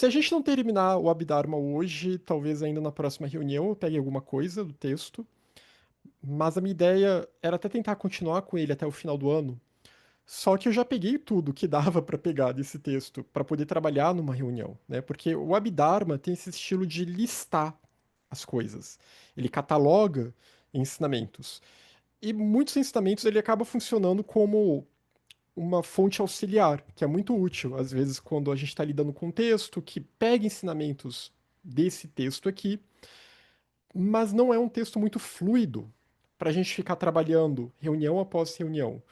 Se a gente não terminar o Abdharma hoje, talvez ainda na próxima reunião eu pegue alguma coisa do texto, mas a minha ideia era até tentar continuar com ele até o final do ano. Só que eu já peguei tudo que dava para pegar desse texto para poder trabalhar numa reunião, né? Porque o Abhidharma tem esse estilo de listar as coisas. Ele cataloga ensinamentos. E muitos ensinamentos ele acaba funcionando como uma fonte auxiliar, que é muito útil, às vezes, quando a gente está lidando com um texto que pega ensinamentos desse texto aqui, mas não é um texto muito fluido para a gente ficar trabalhando reunião após reunião.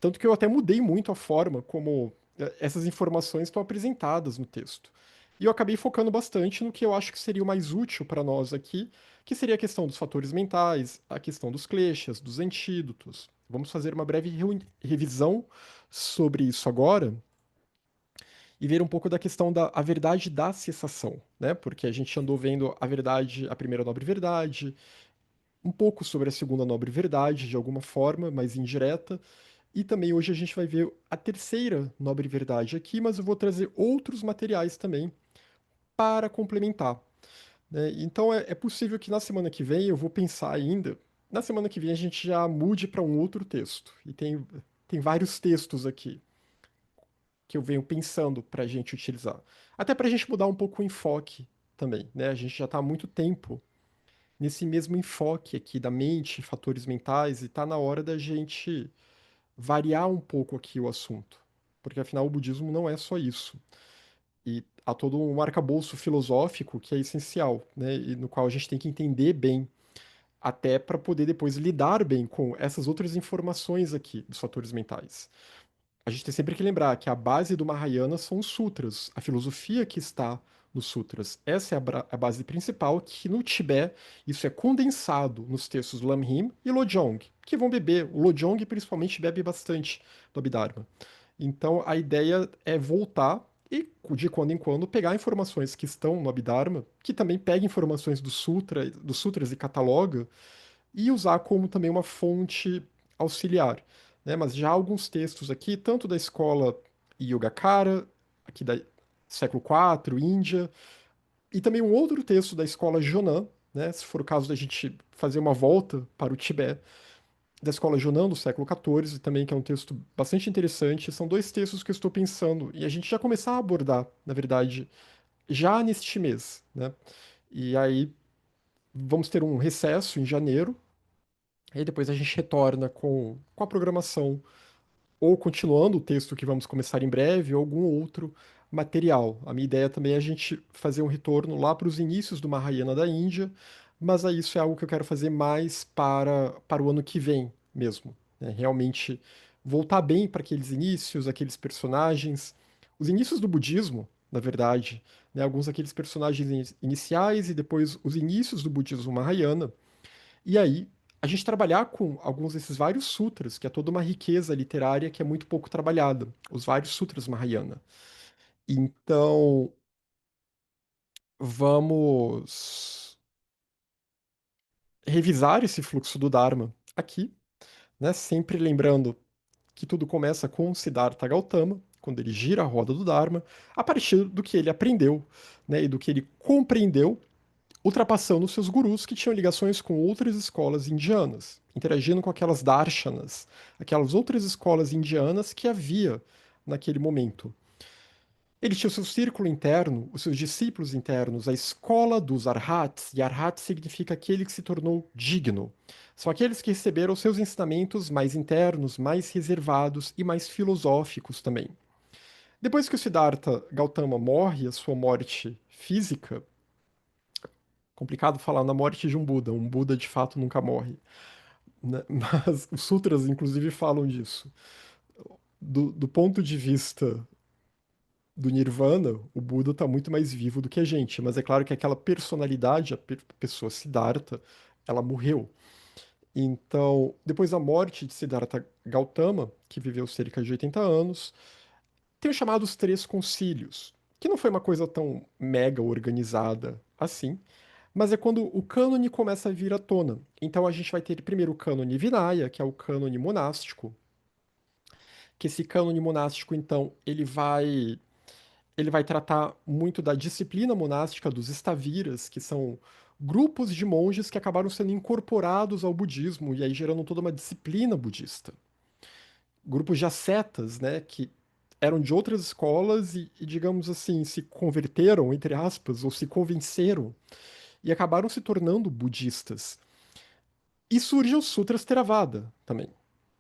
Tanto que eu até mudei muito a forma como essas informações estão apresentadas no texto. E eu acabei focando bastante no que eu acho que seria o mais útil para nós aqui, que seria a questão dos fatores mentais, a questão dos kleshas, dos antídotos. Vamos fazer uma breve revisão sobre isso agora e ver um pouco da questão da a verdade da cessação, né? Porque a gente andou vendo a verdade, a primeira nobre verdade, um pouco sobre a segunda nobre verdade, de alguma forma, mas indireta, e também hoje a gente vai ver a terceira nobre verdade aqui, mas eu vou trazer outros materiais também para complementar, né? Então é possível que na semana que vem eu vou pensar ainda. Na semana que vem a gente já mude para um outro texto. E tem vários textos aqui que eu venho pensando para a gente utilizar. Até para a gente mudar um pouco o enfoque também, né? A gente já está há muito tempo nesse mesmo enfoque aqui da mente, fatores mentais, e está na hora da gente variar um pouco aqui o assunto. Porque afinal o budismo não é só isso. E há todo um arcabouço filosófico que é essencial, né? E no qual a gente tem que entender bem, até para poder depois lidar bem com essas outras informações aqui dos fatores mentais. A gente tem sempre que lembrar que a base do Mahayana são os sutras, a filosofia que está nos sutras. Essa é a base principal, que no Tibete isso é condensado nos textos Lamrim e Lojong, que vão beber. O Lojong principalmente bebe bastante do Abhidharma. Então a ideia é voltar e, de quando em quando, pegar informações que estão no Abhidharma, que também pega informações dos sutras e cataloga, e usar como também uma fonte auxiliar, né? Mas já há alguns textos aqui, tanto da escola Yogacara, aqui da século IV, Índia, e também um outro texto da escola Jonan, né? Se for o caso da gente fazer uma volta para o Tibete, da escola Jonan do século XIV, também que é um texto bastante interessante. São dois textos que eu estou pensando e a gente já começar a abordar, na verdade, já neste mês, né? E aí vamos ter um recesso em janeiro. Aí depois a gente retorna com a programação, ou continuando o texto que vamos começar em breve, ou algum outro material. A minha ideia também é a gente fazer um retorno lá para os inícios do Mahayana da Índia, mas aí isso é algo que eu quero fazer mais para o ano que vem mesmo, né? Realmente voltar bem para aqueles inícios, aqueles personagens, os inícios do budismo, na verdade, né? Alguns daqueles personagens iniciais e depois os inícios do budismo Mahayana. E aí, a gente trabalhar com alguns desses vários sutras, que é toda uma riqueza literária que é muito pouco trabalhada, os vários sutras Mahayana. Então, vamos revisar esse fluxo do Dharma aqui, né? Sempre lembrando que tudo começa com Siddhartha Gautama, quando ele gira a roda do Dharma, a partir do que ele aprendeu, né, e do que ele compreendeu, ultrapassando seus gurus que tinham ligações com outras escolas indianas, interagindo com aquelas darshanas, aquelas outras escolas indianas que havia naquele momento. Ele tinha o seu círculo interno, os seus discípulos internos, a escola dos arhats, e arhat significa aquele que se tornou digno. São aqueles que receberam seus ensinamentos mais internos, mais reservados e mais filosóficos também. Depois que o Siddhartha Gautama morre, a sua morte física, complicado falar na morte de um Buda de fato nunca morre, né? Mas os sutras, inclusive, falam disso. Do ponto de vista do Nirvana, o Buda está muito mais vivo do que a gente, mas é claro que aquela personalidade, a pessoa Siddhartha, ela morreu. Então, depois da morte de Siddhartha Gautama, que viveu cerca de 80 anos, tem os chamados Três Concílios, que não foi uma coisa tão mega organizada assim, mas é quando o cânone começa a vir à tona. Então a gente vai ter primeiro o cânone Vinaya, que é o cânone monástico, que esse cânone monástico, então, ele vai ele vai tratar muito da disciplina monástica dos estaviras, que são grupos de monges que acabaram sendo incorporados ao budismo e aí gerando toda uma disciplina budista. Grupos de ascetas, né, que eram de outras escolas e, digamos assim, se converteram, entre aspas, ou se convenceram e acabaram se tornando budistas. E surge os Sutras Theravada também,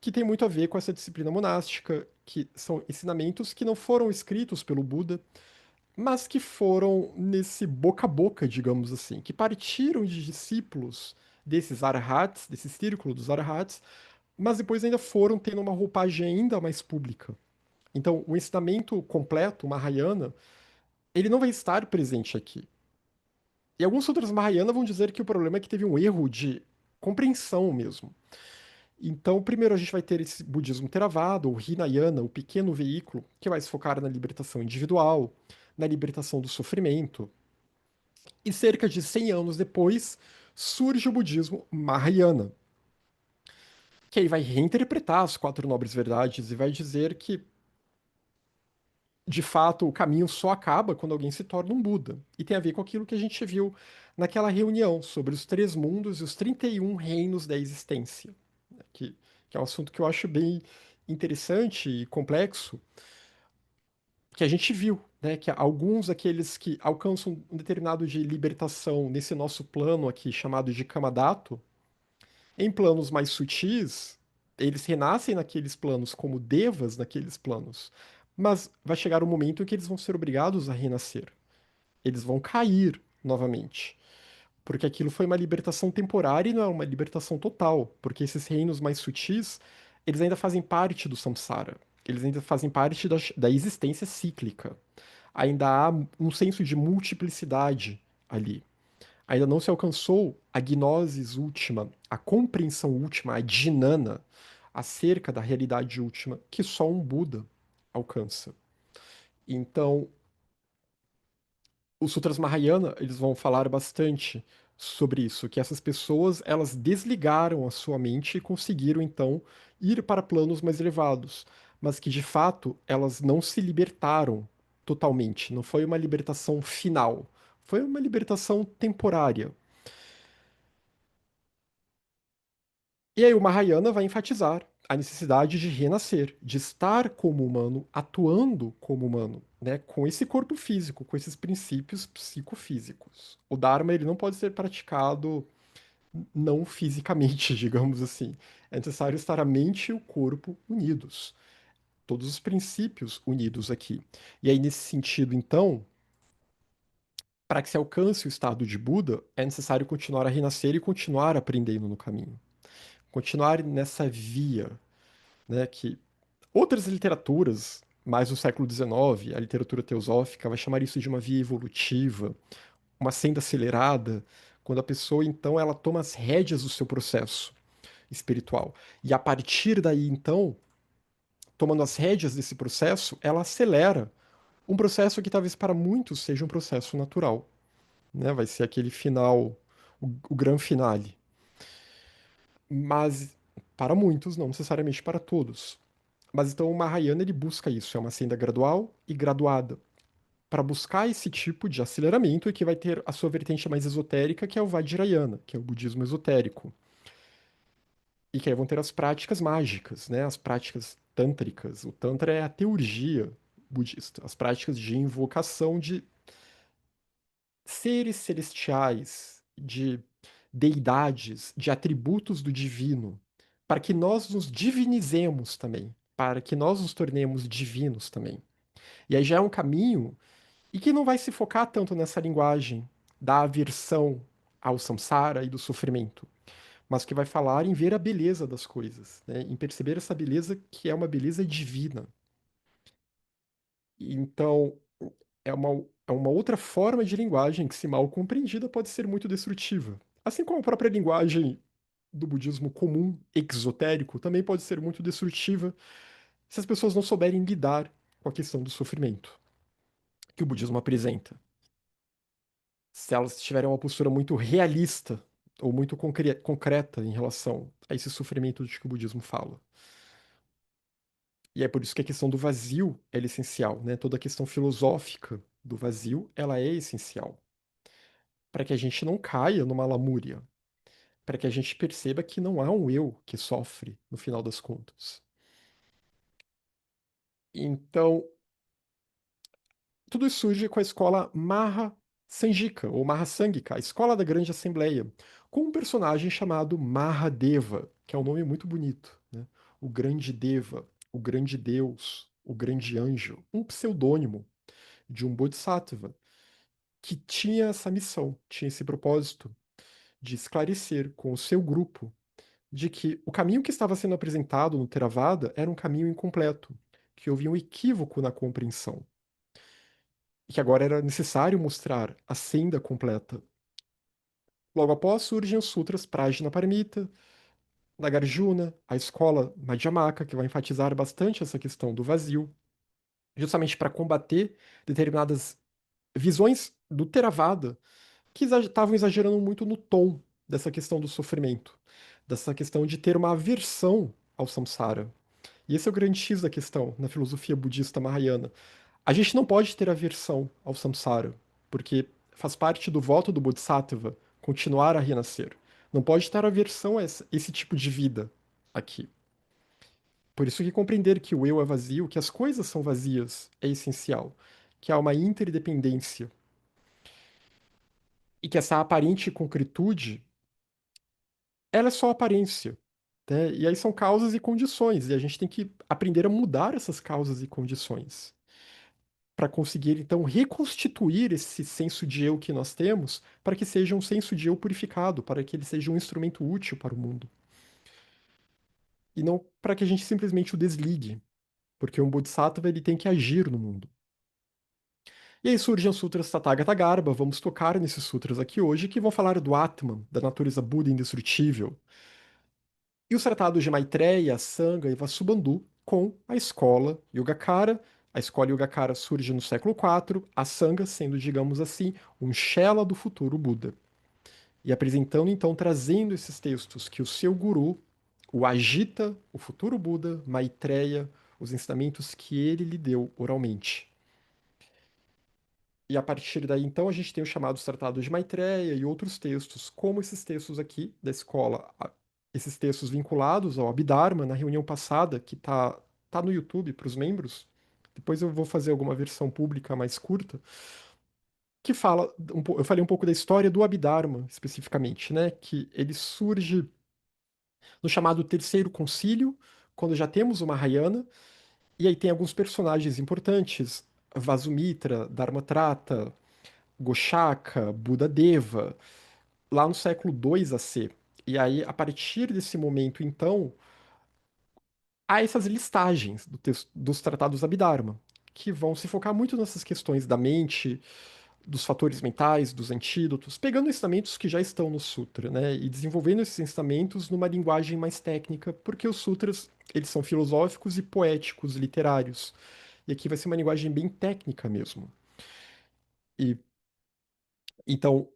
que tem muito a ver com essa disciplina monástica, que são ensinamentos que não foram escritos pelo Buda, mas que foram nesse boca a boca, digamos assim, que partiram de discípulos desses arahats, desse círculo dos arahats, mas depois ainda foram tendo uma roupagem ainda mais pública. Então, o ensinamento completo, Mahayana, ele não vai estar presente aqui. E alguns sutras Mahayana vão dizer que o problema é que teve um erro de compreensão mesmo. Então, primeiro a gente vai ter esse budismo Theravada, ou Hinayana, o pequeno veículo, que vai se focar na libertação individual, na libertação do sofrimento. E cerca de 100 anos depois, surge o budismo Mahayana, que aí vai reinterpretar as quatro nobres verdades e vai dizer que, de fato, o caminho só acaba quando alguém se torna um Buda. E tem a ver com aquilo que a gente viu naquela reunião sobre os três mundos e os 31 reinos da existência, né, que é um assunto que eu acho bem interessante e complexo, que a gente viu, né, que alguns daqueles que alcançam um determinado de libertação nesse nosso plano aqui chamado de Kamadato, em planos mais sutis, eles renascem naqueles planos como devas naqueles planos, mas vai chegar um momento em que eles vão ser obrigados a renascer. Eles vão cair novamente. Porque aquilo foi uma libertação temporária e não é uma libertação total. Porque esses reinos mais sutis, eles ainda fazem parte do samsara. Eles ainda fazem parte da existência cíclica. Ainda há um senso de multiplicidade ali. Ainda não se alcançou a gnosis última, a compreensão última, a djnana, acerca da realidade última, que só um Buda alcança. Então, os Sutras Mahayana, eles vão falar bastante sobre isso, que essas pessoas, elas desligaram a sua mente e conseguiram, então, ir para planos mais elevados, mas que, de fato, elas não se libertaram totalmente, não foi uma libertação final, foi uma libertação temporária. E aí o Mahayana vai enfatizar a necessidade de renascer, de estar como humano, atuando como humano, né, com esse corpo físico, com esses princípios psicofísicos. O Dharma ele não pode ser praticado não fisicamente, digamos assim. É necessário estar a mente e o corpo unidos, todos os princípios unidos aqui. E aí nesse sentido, então, para que se alcance o estado de Buda, é necessário continuar a renascer e continuar aprendendo no caminho, continuar nessa via, né, que outras literaturas, mais do século XIX, a literatura teosófica, vai chamar isso de uma via evolutiva, uma senda acelerada, quando a pessoa, então, ela toma as rédeas do seu processo espiritual. E a partir daí, então, tomando as rédeas desse processo, ela acelera um processo que talvez para muitos seja um processo natural, né? Vai ser aquele final, o grande finale. Mas para muitos, não necessariamente para todos. Mas então o Mahayana ele busca isso, é uma senda gradual e graduada, para buscar esse tipo de aceleramento e que vai ter a sua vertente mais esotérica, que é o Vajrayana, que é o budismo esotérico. E que aí vão ter as práticas mágicas, né? As práticas tântricas. O Tantra é a teurgia budista, as práticas de invocação de seres celestiais, de deidades, de atributos do divino, para que nós nos divinizemos também, para que nós nos tornemos divinos também. E aí já é um caminho e que não vai se focar tanto nessa linguagem da aversão ao samsara e do sofrimento, mas que vai falar em ver a beleza das coisas, né? Em perceber essa beleza que é uma beleza divina. Então, é uma outra forma de linguagem que, se mal compreendida, pode ser muito destrutiva. Assim como a própria linguagem do budismo comum, exotérico, também pode ser muito destrutiva se as pessoas não souberem lidar com a questão do sofrimento que o budismo apresenta. Se elas tiverem uma postura muito realista ou muito concreta em relação a esse sofrimento de que o budismo fala. E é por isso que a questão do vazio é essencial, né? Toda a questão filosófica do vazio, ela é essencial para que a gente não caia numa lamúria, para que a gente perceba que não há um eu que sofre no final das contas. Então, tudo isso surge com a escola Maha Sanjika, ou Mahasangika, a escola da Grande Assembleia, com um personagem chamado Mahadeva, que é um nome muito bonito, né? O Grande Deva, o Grande Deus, o Grande Anjo, um pseudônimo de um Bodhisattva que tinha essa missão, tinha esse propósito de esclarecer com o seu grupo de que o caminho que estava sendo apresentado no Theravada era um caminho incompleto, que havia um equívoco na compreensão, e que agora era necessário mostrar a senda completa. Logo após surgem os sutras Prajnaparamita, Nagarjuna, a escola Madhyamaka, que vai enfatizar bastante essa questão do vazio, justamente para combater determinadas visões do Theravada que estavam exagerando muito no tom dessa questão do sofrimento, dessa questão de ter uma aversão ao samsara. E esse é o grande X da questão na filosofia budista mahayana. A gente não pode ter aversão ao samsara, porque faz parte do voto do Bodhisattva continuar a renascer. Não pode ter aversão a esse tipo de vida aqui. Por isso que compreender que o eu é vazio, que as coisas são vazias, é essencial. Que há uma interdependência. E que essa aparente concretude, ela é só aparência. Né? E aí são causas e condições. E a gente tem que aprender a mudar essas causas e condições para conseguir então reconstituir esse senso de eu que nós temos, para que seja um senso de eu purificado, para que ele seja um instrumento útil para o mundo. E não para que a gente simplesmente o desligue, porque um bodhisattva ele tem que agir no mundo. E aí surgem os sutras Tathagata Garbha, vamos tocar nesses sutras aqui hoje, que vão falar do Atman, da natureza Buda indestrutível, e os tratados de Maitreya, Sangha e Vasubandhu com a escola Yogacara. A escola Yogacara surge no século IV, a Sangha sendo, digamos assim, um Shela do futuro Buda. E apresentando, então, trazendo esses textos que o seu guru, o Ajita, o futuro Buda, Maitreya, os ensinamentos que ele lhe deu oralmente. E a partir daí, então, a gente tem os chamados Tratados de Maitreya e outros textos, como esses textos aqui da escola, esses textos vinculados ao Abhidharma, na reunião passada, que tá no YouTube para os membros. Depois eu vou fazer alguma versão pública mais curta, que fala, eu falei um pouco da história do Abhidharma, especificamente, né? Que ele surge no chamado Terceiro Concílio, quando já temos o Mahayana, e aí tem alguns personagens importantes, Vasumitra, Dharmatrata, Goshaka, Buda Deva, lá no século II AC. E aí, a partir desse momento, então, há essas listagens dos tratados Abhidharma, que vão se focar muito nessas questões da mente, dos fatores mentais, dos antídotos, pegando ensinamentos que já estão no Sutra, né, e desenvolvendo esses ensinamentos numa linguagem mais técnica, porque os Sutras, eles são filosóficos e poéticos, literários. E aqui vai ser uma linguagem bem técnica mesmo. E então,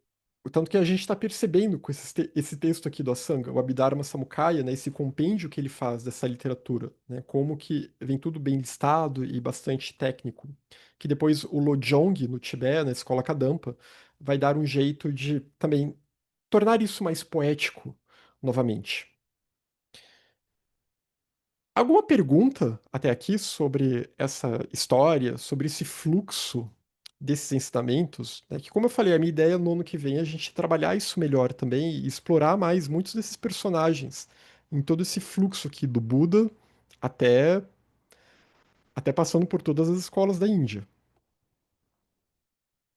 o tanto que a gente está percebendo com esse texto aqui do Asanga, o Abhidharma Samukaya, né, esse compêndio que ele faz dessa literatura, né, como que vem tudo bem listado e bastante técnico, que depois o Lojong, no Tibete, na escola Kadampa, vai dar um jeito de também tornar isso mais poético novamente. Alguma pergunta até aqui sobre essa história, sobre esse fluxo desses ensinamentos? Né? Que, como eu falei, a minha ideia no ano que vem é a gente trabalhar isso melhor também e explorar mais muitos desses personagens em todo esse fluxo aqui do Buda até, até passando por todas as escolas da Índia.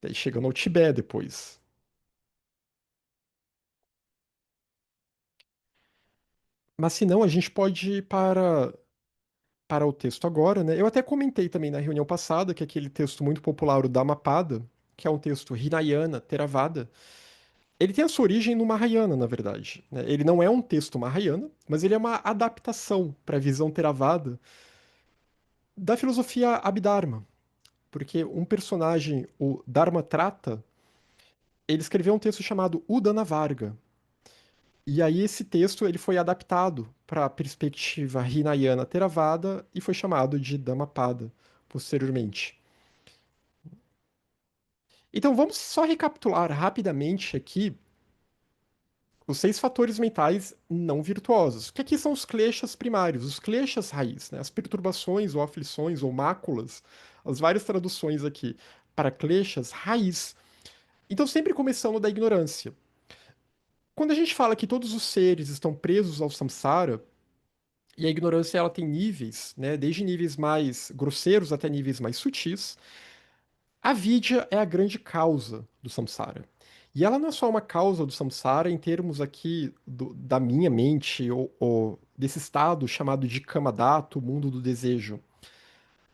Daí chegando ao Tibete depois. Mas se não, a gente pode ir para o texto agora, né? Eu até comentei também na reunião passada que aquele texto muito popular, o Dhammapada, que é um texto Hinayana, Theravada, ele tem a sua origem no Mahayana, na verdade. Né? Ele não é um texto Mahayana, mas ele é uma adaptação para a visão Theravada da filosofia Abhidharma. Porque um personagem, o Dharmatrata, ele escreveu um texto chamado Udana Varga. E aí esse texto ele foi adaptado para a perspectiva Hinayana Theravada e foi chamado de Dhammapada posteriormente. Então vamos só recapitular rapidamente aqui os 6 fatores mentais não virtuosos, que aqui são os kleshas primários, os kleshas raiz, né? As perturbações ou aflições ou máculas, as várias traduções aqui para kleshas raiz. Então sempre começando da ignorância. Quando a gente fala que todos os seres estão presos ao samsara, e a ignorância ela tem níveis, né, desde níveis mais grosseiros até níveis mais sutis, a vidya é a grande causa do samsara. E ela não é só uma causa do samsara em termos aqui da minha mente ou desse estado chamado de kamadato, mundo do desejo.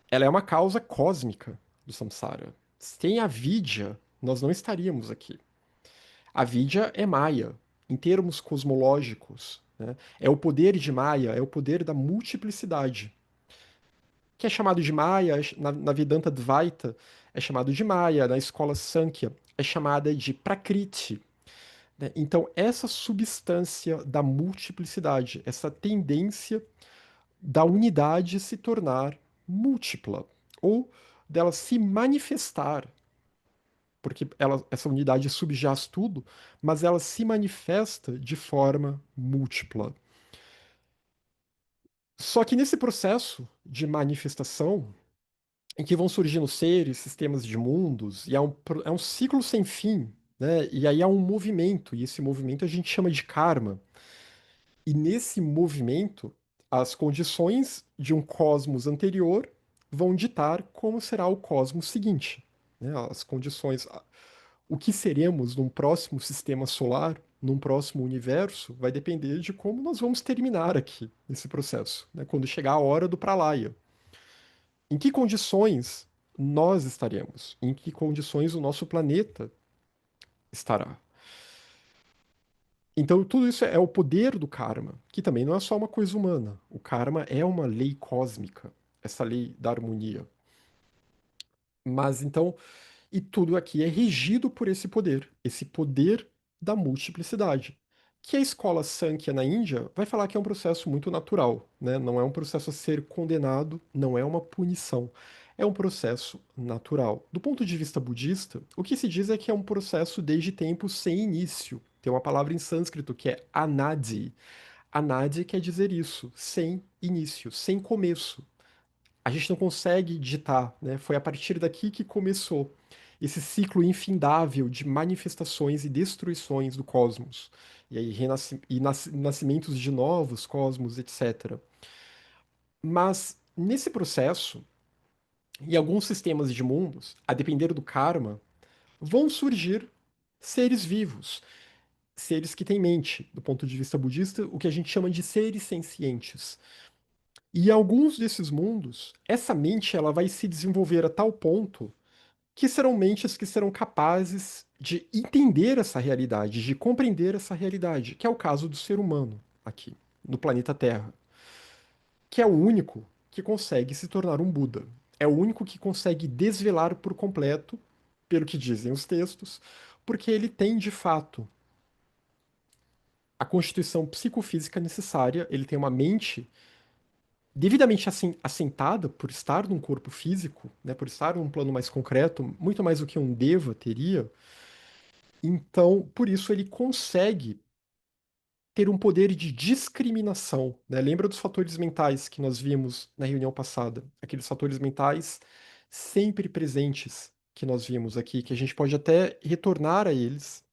Ela é uma causa cósmica do samsara. Sem a vidya, nós não estaríamos aqui. A vidya é Maya, em termos cosmológicos, né? É o poder de Maya, é o poder da multiplicidade, que é chamado de Maya, na Vedanta Dvaita é chamado de Maya, na escola Sankhya é chamada de Prakriti, né? Então, essa substância da multiplicidade, essa tendência da unidade se tornar múltipla, ou dela se manifestar, porque essa unidade subjaz tudo, mas ela se manifesta de forma múltipla. Só que nesse processo de manifestação, em que vão surgindo seres, sistemas de mundos, e é um ciclo sem fim, né? E aí há um movimento, e esse movimento a gente chama de karma. E nesse movimento, as condições de um cosmos anterior vão ditar como será o cosmos seguinte, né? As condições, o que seremos num próximo sistema solar, num próximo universo, vai depender de como nós vamos terminar aqui nesse processo, né? Quando chegar a hora do pralaya. Em que condições nós estaremos? Em que condições o nosso planeta estará? Então, tudo isso é o poder do karma, que também não é só uma coisa humana. O karma é uma lei cósmica, essa lei da harmonia. Mas então, e tudo aqui é regido por esse poder da multiplicidade. Que a escola Sankhya na Índia vai falar que é um processo muito natural, né? Não é um processo a ser condenado, não é uma punição. É um processo natural. Do ponto de vista budista, o que se diz é que é um processo desde tempos sem início. Tem uma palavra em sânscrito que é anadi. Anadi quer dizer isso, sem início, sem começo. A gente não consegue digitar, né? Foi a partir daqui que começou esse ciclo infindável de manifestações e destruições do cosmos. E aí nascimentos de novos cosmos, etc. Mas nesse processo, em alguns sistemas de mundos, a depender do karma, vão surgir seres vivos, seres que têm mente, do ponto de vista budista, o que a gente chama de seres sencientes. E em alguns desses mundos, essa mente ela vai se desenvolver a tal ponto que serão mentes que serão capazes de entender essa realidade, de compreender essa realidade, que é o caso do ser humano aqui, no planeta Terra, que é o único que consegue se tornar um Buda. É o único que consegue desvelar por completo, pelo que dizem os textos, porque ele tem de fato a constituição psicofísica necessária, ele tem uma mente devidamente assentada por estar num corpo físico, né, por estar num plano mais concreto, muito mais do que um deva teria. Então, por isso ele consegue ter um poder de discriminação, né? Lembra dos fatores mentais que nós vimos na reunião passada? Aqueles fatores mentais sempre presentes que nós vimos aqui, que a gente pode até retornar a eles.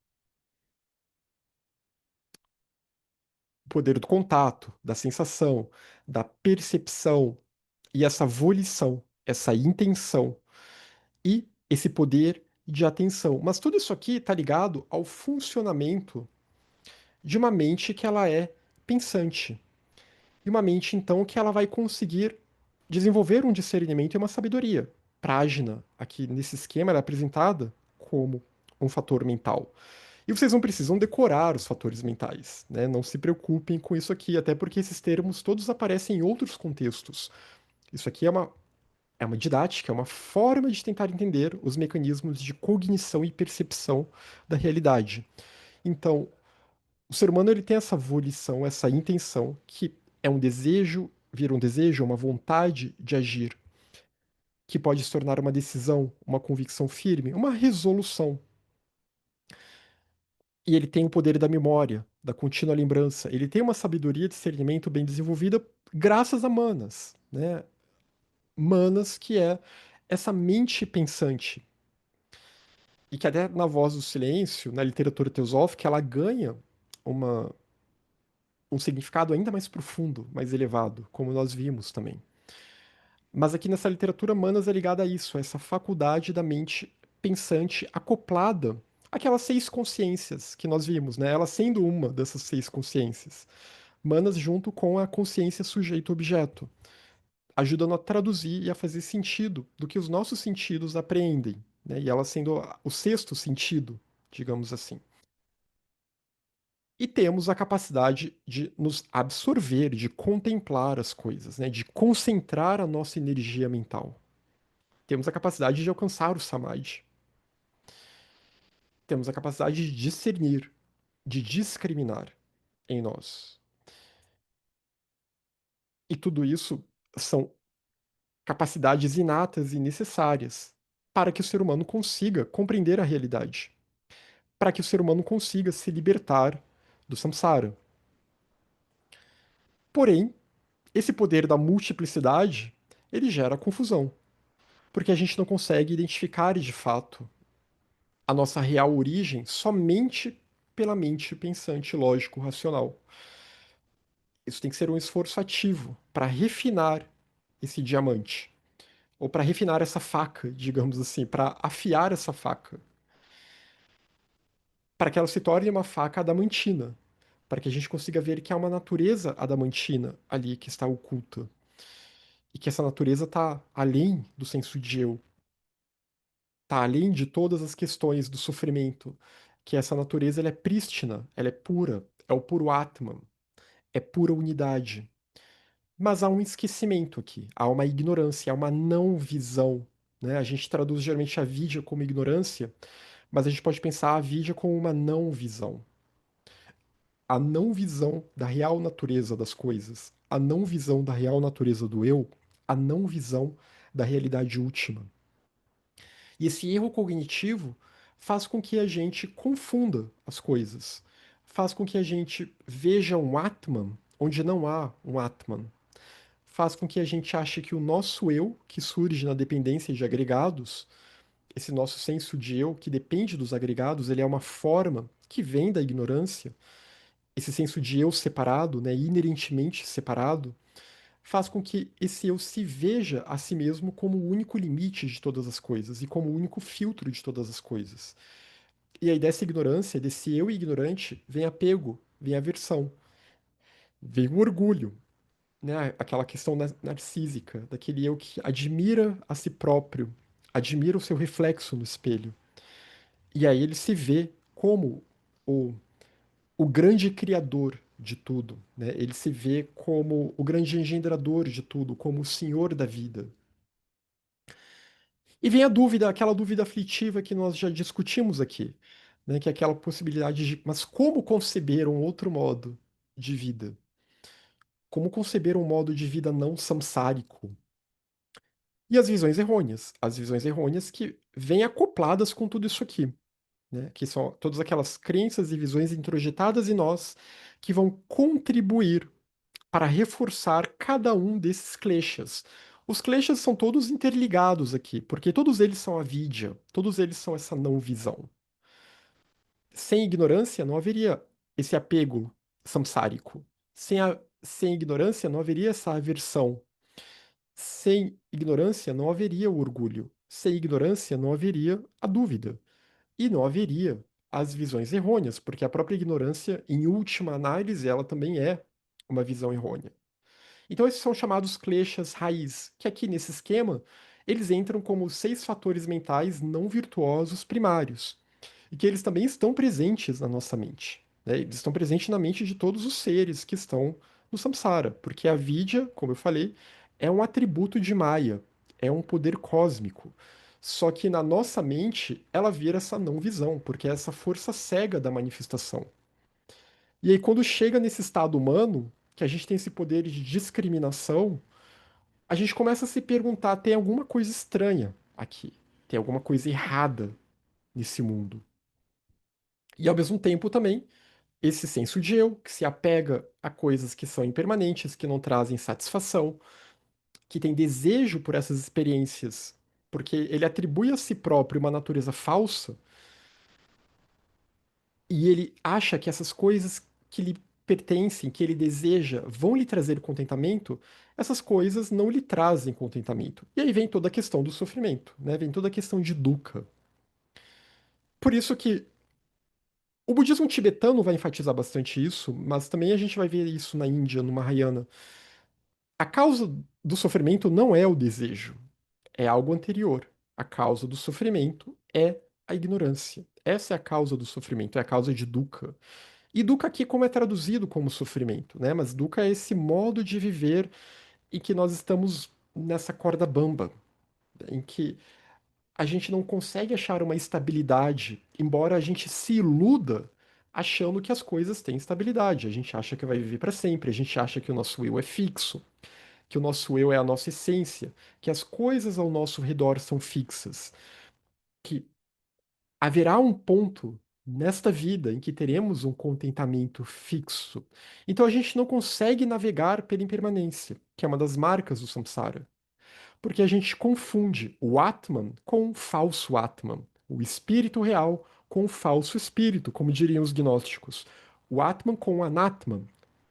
O poder do contato, da sensação, da percepção e essa volição, essa intenção e esse poder de atenção. Mas tudo isso aqui está ligado ao funcionamento de uma mente que ela é pensante. E uma mente, então, que ela vai conseguir desenvolver um discernimento e uma sabedoria. Prajna, aqui nesse esquema, ela é apresentada como um fator mental. E vocês não precisam decorar os fatores mentais, né? Não se preocupem com isso aqui, até porque esses termos todos aparecem em outros contextos. Isso aqui é uma didática, é uma forma de tentar entender os mecanismos de cognição e percepção da realidade. Então, O ser humano ele tem essa volição, essa intenção, que é um desejo, vira um desejo, uma vontade de agir, que pode se tornar uma decisão, uma convicção firme, uma resolução. E ele tem o poder da memória, da contínua lembrança. Ele tem uma sabedoria de discernimento bem desenvolvida graças a Manas, né? Manas, que é essa mente pensante. E que até na Voz do Silêncio, na literatura teosófica, ela ganha uma, um significado ainda mais profundo, mais elevado, como nós vimos também. Mas aqui nessa literatura, Manas é ligada a isso, a essa faculdade da mente pensante acoplada àquelas seis consciências que nós vimos, né? Ela sendo uma dessas seis consciências. Manas junto com a consciência sujeito-objeto, ajudando a traduzir e a fazer sentido do que os nossos sentidos apreendem, né? E ela sendo o sexto sentido, digamos assim. E temos a capacidade de nos absorver, de contemplar as coisas, né? De concentrar a nossa energia mental. Temos a capacidade de alcançar o samadhi. Temos a capacidade de discernir, de discriminar em nós. E tudo isso são capacidades inatas e necessárias para que o ser humano consiga compreender a realidade, para que o ser humano consiga se libertar do samsara. Porém, esse poder da multiplicidade, ele gera confusão, porque a gente não consegue identificar de fato a nossa real origem somente pela mente pensante, lógico, racional. Isso tem que ser um esforço ativo para refinar esse diamante, ou para refinar essa faca, digamos assim, para afiar essa faca, para que ela se torne uma faca adamantina, para que a gente consiga ver que há uma natureza adamantina ali que está oculta, e que essa natureza está além do senso de eu, está além de todas as questões do sofrimento, que essa natureza ela é prístina, ela é pura, é o puro Atman, é pura unidade. Mas há um esquecimento aqui, há uma ignorância, há uma não visão. Né? A gente traduz geralmente a vidya como ignorância, mas a gente pode pensar a vidya como uma não visão. A não visão da real natureza das coisas, a não visão da real natureza do eu, a não visão da realidade última. E esse erro cognitivo faz com que a gente confunda as coisas, faz com que a gente veja um Atman onde não há um Atman, faz com que a gente ache que o nosso eu, que surge na dependência de agregados, esse nosso senso de eu que depende dos agregados, ele é uma forma que vem da ignorância. Esse senso de eu separado, né, inerentemente separado, faz com que esse eu se veja a si mesmo como o único limite de todas as coisas e como o único filtro de todas as coisas. E aí dessa ignorância, desse eu ignorante, vem apego, vem aversão, vem o orgulho, né? Aquela questão narcísica, daquele eu que admira a si próprio, admira o seu reflexo no espelho. E aí ele se vê como o, o grande criador de tudo, né? Ele se vê como o grande engendrador de tudo, como o senhor da vida. E vem a dúvida, aquela dúvida aflitiva que nós já discutimos aqui, né? Que é aquela possibilidade de, mas como conceber um outro modo de vida? Como conceber um modo de vida não samsárico? E as visões errôneas que vêm acopladas com tudo isso aqui, né? Que são todas aquelas crenças e visões introjetadas em nós que vão contribuir para reforçar cada um desses kleshas. Os kleshas são todos interligados aqui, porque todos eles são a vidya, todos eles são essa não visão. Sem ignorância não haveria esse apego samsárico. Sem ignorância não haveria essa aversão. Sem ignorância não haveria o orgulho. Sem ignorância não haveria a dúvida. E não haveria as visões errôneas, porque a própria ignorância, em última análise, ela também é uma visão errônea. Então, esses são chamados kleshas raiz, que aqui nesse esquema, eles entram como seis fatores mentais não virtuosos primários, e que eles também estão presentes na nossa mente. Né? Eles estão presentes na mente de todos os seres que estão no samsara, porque a vidya, como eu falei, é um atributo de Maya, é um poder cósmico. Só que na nossa mente, ela vira essa não visão, porque é essa força cega da manifestação. E aí, quando chega nesse estado humano, que a gente tem esse poder de discriminação, a gente começa a se perguntar: tem alguma coisa estranha aqui? Tem alguma coisa errada nesse mundo? E ao mesmo tempo também, esse senso de eu, que se apega a coisas que são impermanentes, que não trazem satisfação, que tem desejo por essas experiências, porque ele atribui a si próprio uma natureza falsa, e ele acha que essas coisas que lhe pertencem, que ele deseja, vão lhe trazer contentamento, essas coisas não lhe trazem contentamento. E aí vem toda a questão do sofrimento, né? Vem toda a questão de dukkha. Por isso que o budismo tibetano vai enfatizar bastante isso, mas também a gente vai ver isso na Índia, no Mahayana. A causa do sofrimento não é o desejo, é algo anterior. A causa do sofrimento é a ignorância. Essa é a causa do sofrimento, é a causa de dukkha. E dukkha aqui como é traduzido como sofrimento, né? Mas dukkha é esse modo de viver em que nós estamos nessa corda bamba, em que a gente não consegue achar uma estabilidade, embora a gente se iluda achando que as coisas têm estabilidade. A gente acha que vai viver para sempre, a gente acha que o nosso eu é fixo, que o nosso eu é a nossa essência, que as coisas ao nosso redor são fixas, que haverá um ponto nesta vida em que teremos um contentamento fixo. Então a gente não consegue navegar pela impermanência, que é uma das marcas do samsara, porque a gente confunde o Atman com o falso Atman, o espírito real com o falso espírito, como diriam os gnósticos. O Atman com o Anatman.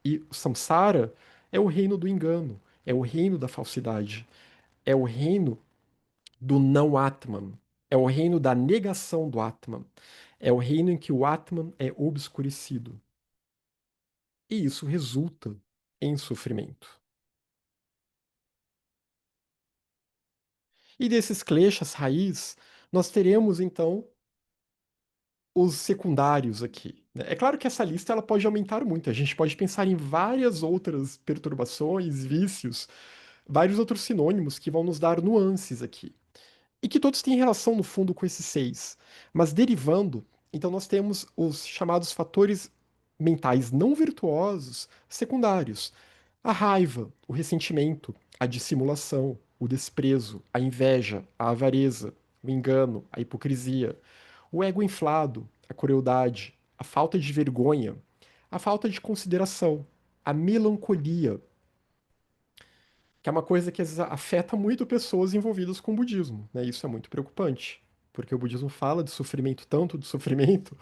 E o samsara é o reino do engano, é o reino da falsidade, é o reino do não Atman, é o reino da negação do Atman, é o reino em que o Atman é obscurecido. E isso resulta em sofrimento. E desses kleshas raiz, nós teremos então os secundários aqui, né? É claro que essa lista ela pode aumentar muito. A gente pode pensar em várias outras perturbações, vícios, vários outros sinônimos que vão nos dar nuances aqui. E que todos têm relação, no fundo, com esses seis. Mas derivando, então nós temos os chamados fatores mentais não virtuosos secundários. A raiva, o ressentimento, a dissimulação, o desprezo, a inveja, a avareza, o engano, a hipocrisia, o ego inflado, a crueldade, a falta de vergonha, a falta de consideração, a melancolia, que é uma coisa que às vezes afeta muito pessoas envolvidas com o budismo, né? Isso é muito preocupante, porque o budismo fala de sofrimento, tanto de sofrimento,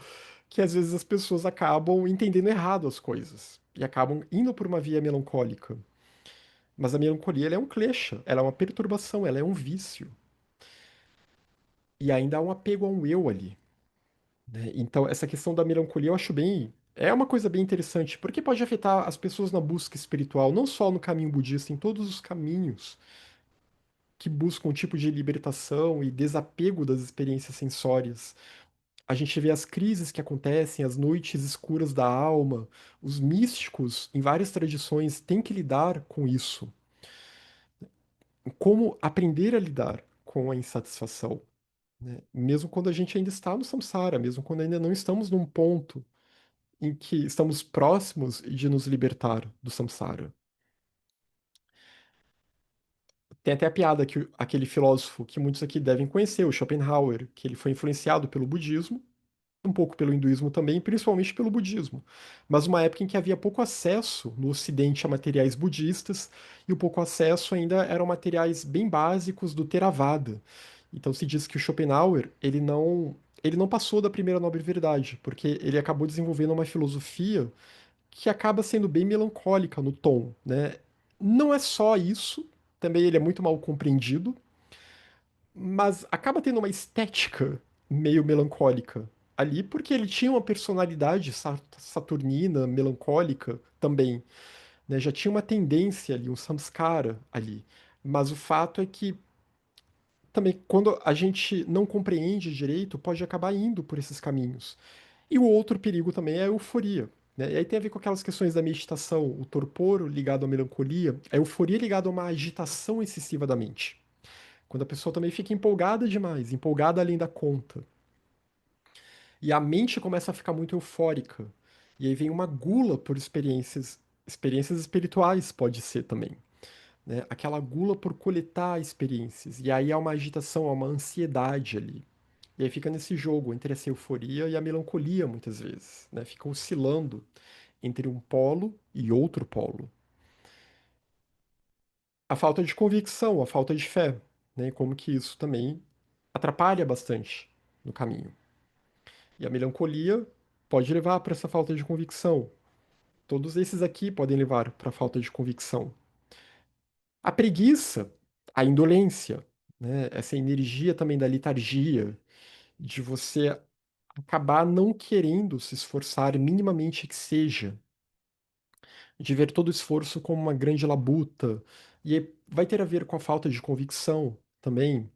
que às vezes as pessoas acabam entendendo errado as coisas e acabam indo por uma via melancólica. Mas a melancolia ela é um klesha, ela é uma perturbação, ela é um vício. E ainda há um apego a um eu ali, né? Então, essa questão da melancolia eu acho bem. É uma coisa bem interessante, porque pode afetar as pessoas na busca espiritual, não só no caminho budista, em todos os caminhos que buscam um tipo de libertação e desapego das experiências sensórias. A gente vê as crises que acontecem, as noites escuras da alma. Os místicos, em várias tradições, têm que lidar com isso. Como aprender a lidar com a insatisfação, né? Mesmo quando a gente ainda está no samsara, mesmo quando ainda não estamos num ponto em que estamos próximos de nos libertar do samsara. Tem até a piada que aquele filósofo que muitos aqui devem conhecer, o Schopenhauer, que ele foi influenciado pelo budismo, um pouco pelo hinduísmo também, principalmente pelo budismo. Mas uma época em que havia pouco acesso no Ocidente a materiais budistas, e o pouco acesso ainda eram materiais bem básicos do Theravada. Então se diz que o Schopenhauer, ele não passou da primeira nobre verdade, porque ele acabou desenvolvendo uma filosofia que acaba sendo bem melancólica no tom, né? Não é só isso, também ele é muito mal compreendido, mas acaba tendo uma estética meio melancólica ali, porque ele tinha uma personalidade saturnina, melancólica também, né? Já tinha uma tendência ali, um samskara ali. Mas o fato é que também quando a gente não compreende direito, pode acabar indo por esses caminhos. E o outro perigo também é a euforia, né? E aí tem a ver com aquelas questões da meditação, o torpor ligado à melancolia, a euforia ligada a uma agitação excessiva da mente. Quando a pessoa também fica empolgada demais, empolgada além da conta. E a mente começa a ficar muito eufórica. E aí vem uma gula por experiências, experiências espirituais, pode ser também, né? Aquela gula por coletar experiências. E aí há uma agitação, há uma ansiedade ali. E aí fica nesse jogo entre essa euforia e a melancolia, muitas vezes, né? Fica oscilando entre um polo e outro polo. A falta de convicção, a falta de fé, né? E como que isso também atrapalha bastante no caminho. E a melancolia pode levar para essa falta de convicção. Todos esses aqui podem levar para a falta de convicção. A preguiça, a indolência, né? Essa energia também da letargia, de você acabar não querendo se esforçar minimamente que seja, de ver todo o esforço como uma grande labuta, e aí vai ter a ver com a falta de convicção também,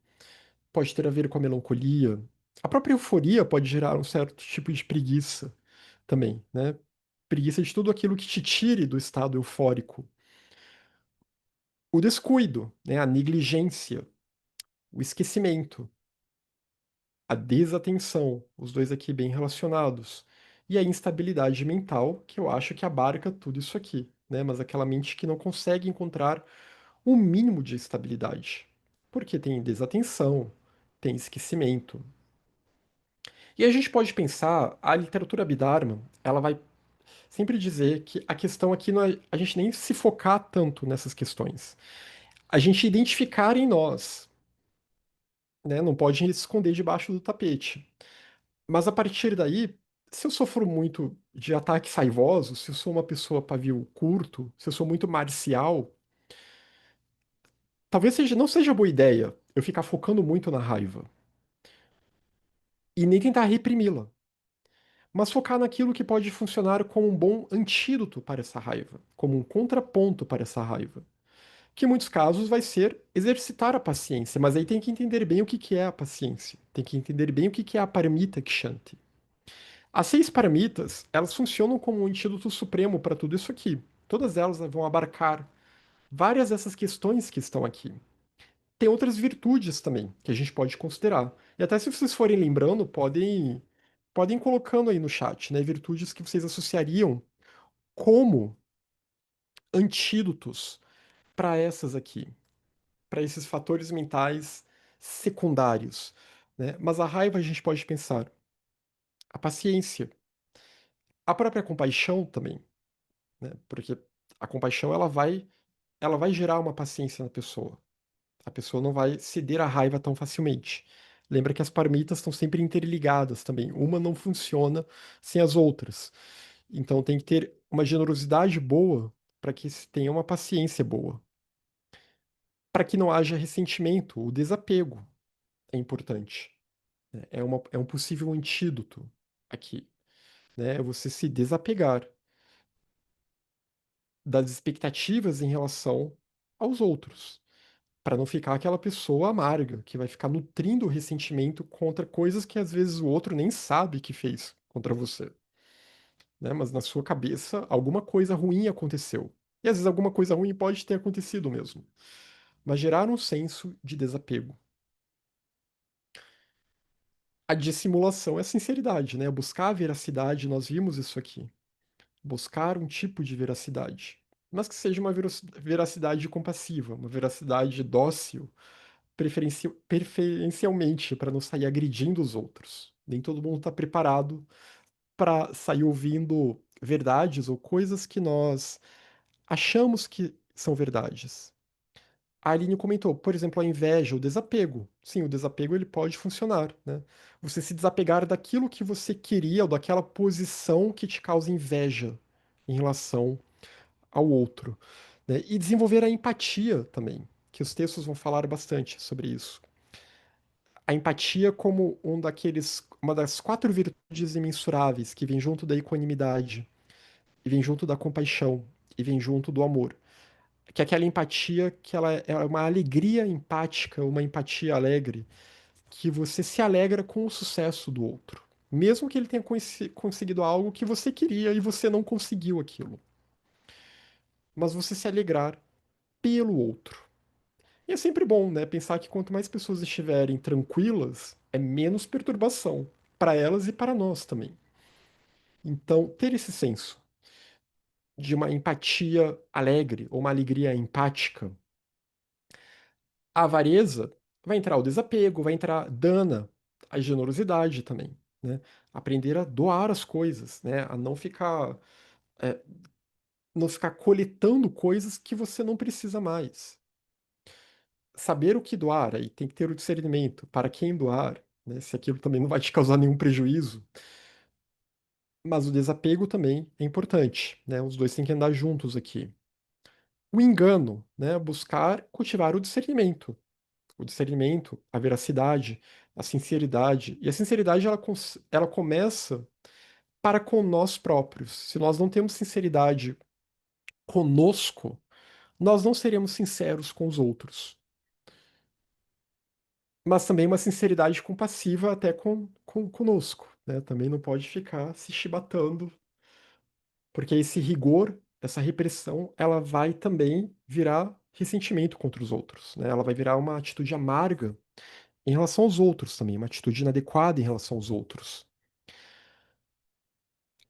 pode ter a ver com a melancolia. A própria euforia pode gerar um certo tipo de preguiça também, né? Preguiça de tudo aquilo que te tire do estado eufórico. O descuido, né? A negligência, o esquecimento, a desatenção, os dois aqui bem relacionados. E a instabilidade mental, que eu acho que abarca tudo isso aqui, né? Mas aquela mente que não consegue encontrar o mínimo de estabilidade. Porque tem desatenção, tem esquecimento. E a gente pode pensar, a literatura Abhidharma, ela vai sempre dizer que a questão aqui não é a gente nem se focar tanto nessas questões. A gente identificar em nós, né? Não pode se esconder debaixo do tapete. Mas a partir daí, se eu sofro muito de ataques raivosos, se eu sou uma pessoa pavio curto, se eu sou muito marcial, talvez não seja boa ideia eu ficar focando muito na raiva e nem tentar reprimi-la, mas focar naquilo que pode funcionar como um bom antídoto para essa raiva, como um contraponto para essa raiva. Que em muitos casos vai ser exercitar a paciência, mas aí tem que entender bem o que que é a paciência, tem que entender bem o que que é a paramita kshanti. As seis paramitas, elas funcionam como um antídoto supremo para tudo isso aqui. Todas elas vão abarcar várias dessas questões que estão aqui. Tem outras virtudes também que a gente pode considerar. E até se vocês forem lembrando, podem ir colocando aí no chat, né, virtudes que vocês associariam como antídotos para essas aqui, para esses fatores mentais secundários, né? Mas a raiva a gente pode pensar, a paciência, a própria compaixão também, né? Porque a compaixão ela vai gerar uma paciência na pessoa. A pessoa não vai ceder à raiva tão facilmente. Lembra que as parmitas estão sempre interligadas também. Uma não funciona sem as outras. Então tem que ter uma generosidade boa para que se tenha uma paciência boa. Para que não haja ressentimento, o desapego é importante, né? É um possível antídoto aqui, né? É você se desapegar das expectativas em relação aos outros, para não ficar aquela pessoa amarga que vai ficar nutrindo o ressentimento contra coisas que às vezes o outro nem sabe que fez contra você, né? Mas na sua cabeça alguma coisa ruim aconteceu. E às vezes alguma coisa ruim pode ter acontecido mesmo, mas gerar um senso de desapego. A dissimulação é a sinceridade, né? Buscar a veracidade, nós vimos isso aqui. Buscar um tipo de veracidade, mas que seja uma veracidade compassiva, uma veracidade dócil, preferencialmente para não sair agredindo os outros. Nem todo mundo está preparado para sair ouvindo verdades ou coisas que nós achamos que são verdades. A Aline comentou, por exemplo, a inveja, o desapego. Sim, o desapego ele pode funcionar, né? Você se desapegar daquilo que você queria ou daquela posição que te causa inveja em relação ao outro, né? E desenvolver a empatia também, que os textos vão falar bastante sobre isso. A empatia como uma das quatro virtudes imensuráveis que vem junto da equanimidade, e vem junto da compaixão, e vem junto do amor. Que é aquela empatia que ela é uma alegria empática, uma empatia alegre, que você se alegra com o sucesso do outro. Mesmo que ele tenha conseguido algo que você queria e você não conseguiu aquilo. Mas você se alegrar pelo outro. E é sempre bom, né? Pensar que quanto mais pessoas estiverem tranquilas, é menos perturbação para elas e para nós também. Então, ter esse senso de uma empatia alegre ou uma alegria empática, a avareza vai entrar o desapego, vai entrar dana, a generosidade também, né? Aprender a doar as coisas, né? A é, não ficar coletando coisas que você não precisa mais. Saber o que doar, aí tem que ter o discernimento para quem doar, né? Se aquilo também não vai te causar nenhum prejuízo. Mas o desapego também é importante, né? Os dois têm que andar juntos aqui. O engano, né? Buscar cultivar o discernimento. O discernimento, a veracidade, a sinceridade. E a sinceridade, ela começa para com nós próprios. Se nós não temos sinceridade conosco, nós não seremos sinceros com os outros. Mas também uma sinceridade compassiva até conosco, né? Também não pode ficar se chibatando, porque esse rigor, essa repressão, ela vai também virar ressentimento contra os outros, né? Ela vai virar uma atitude amarga em relação aos outros também, uma atitude inadequada em relação aos outros.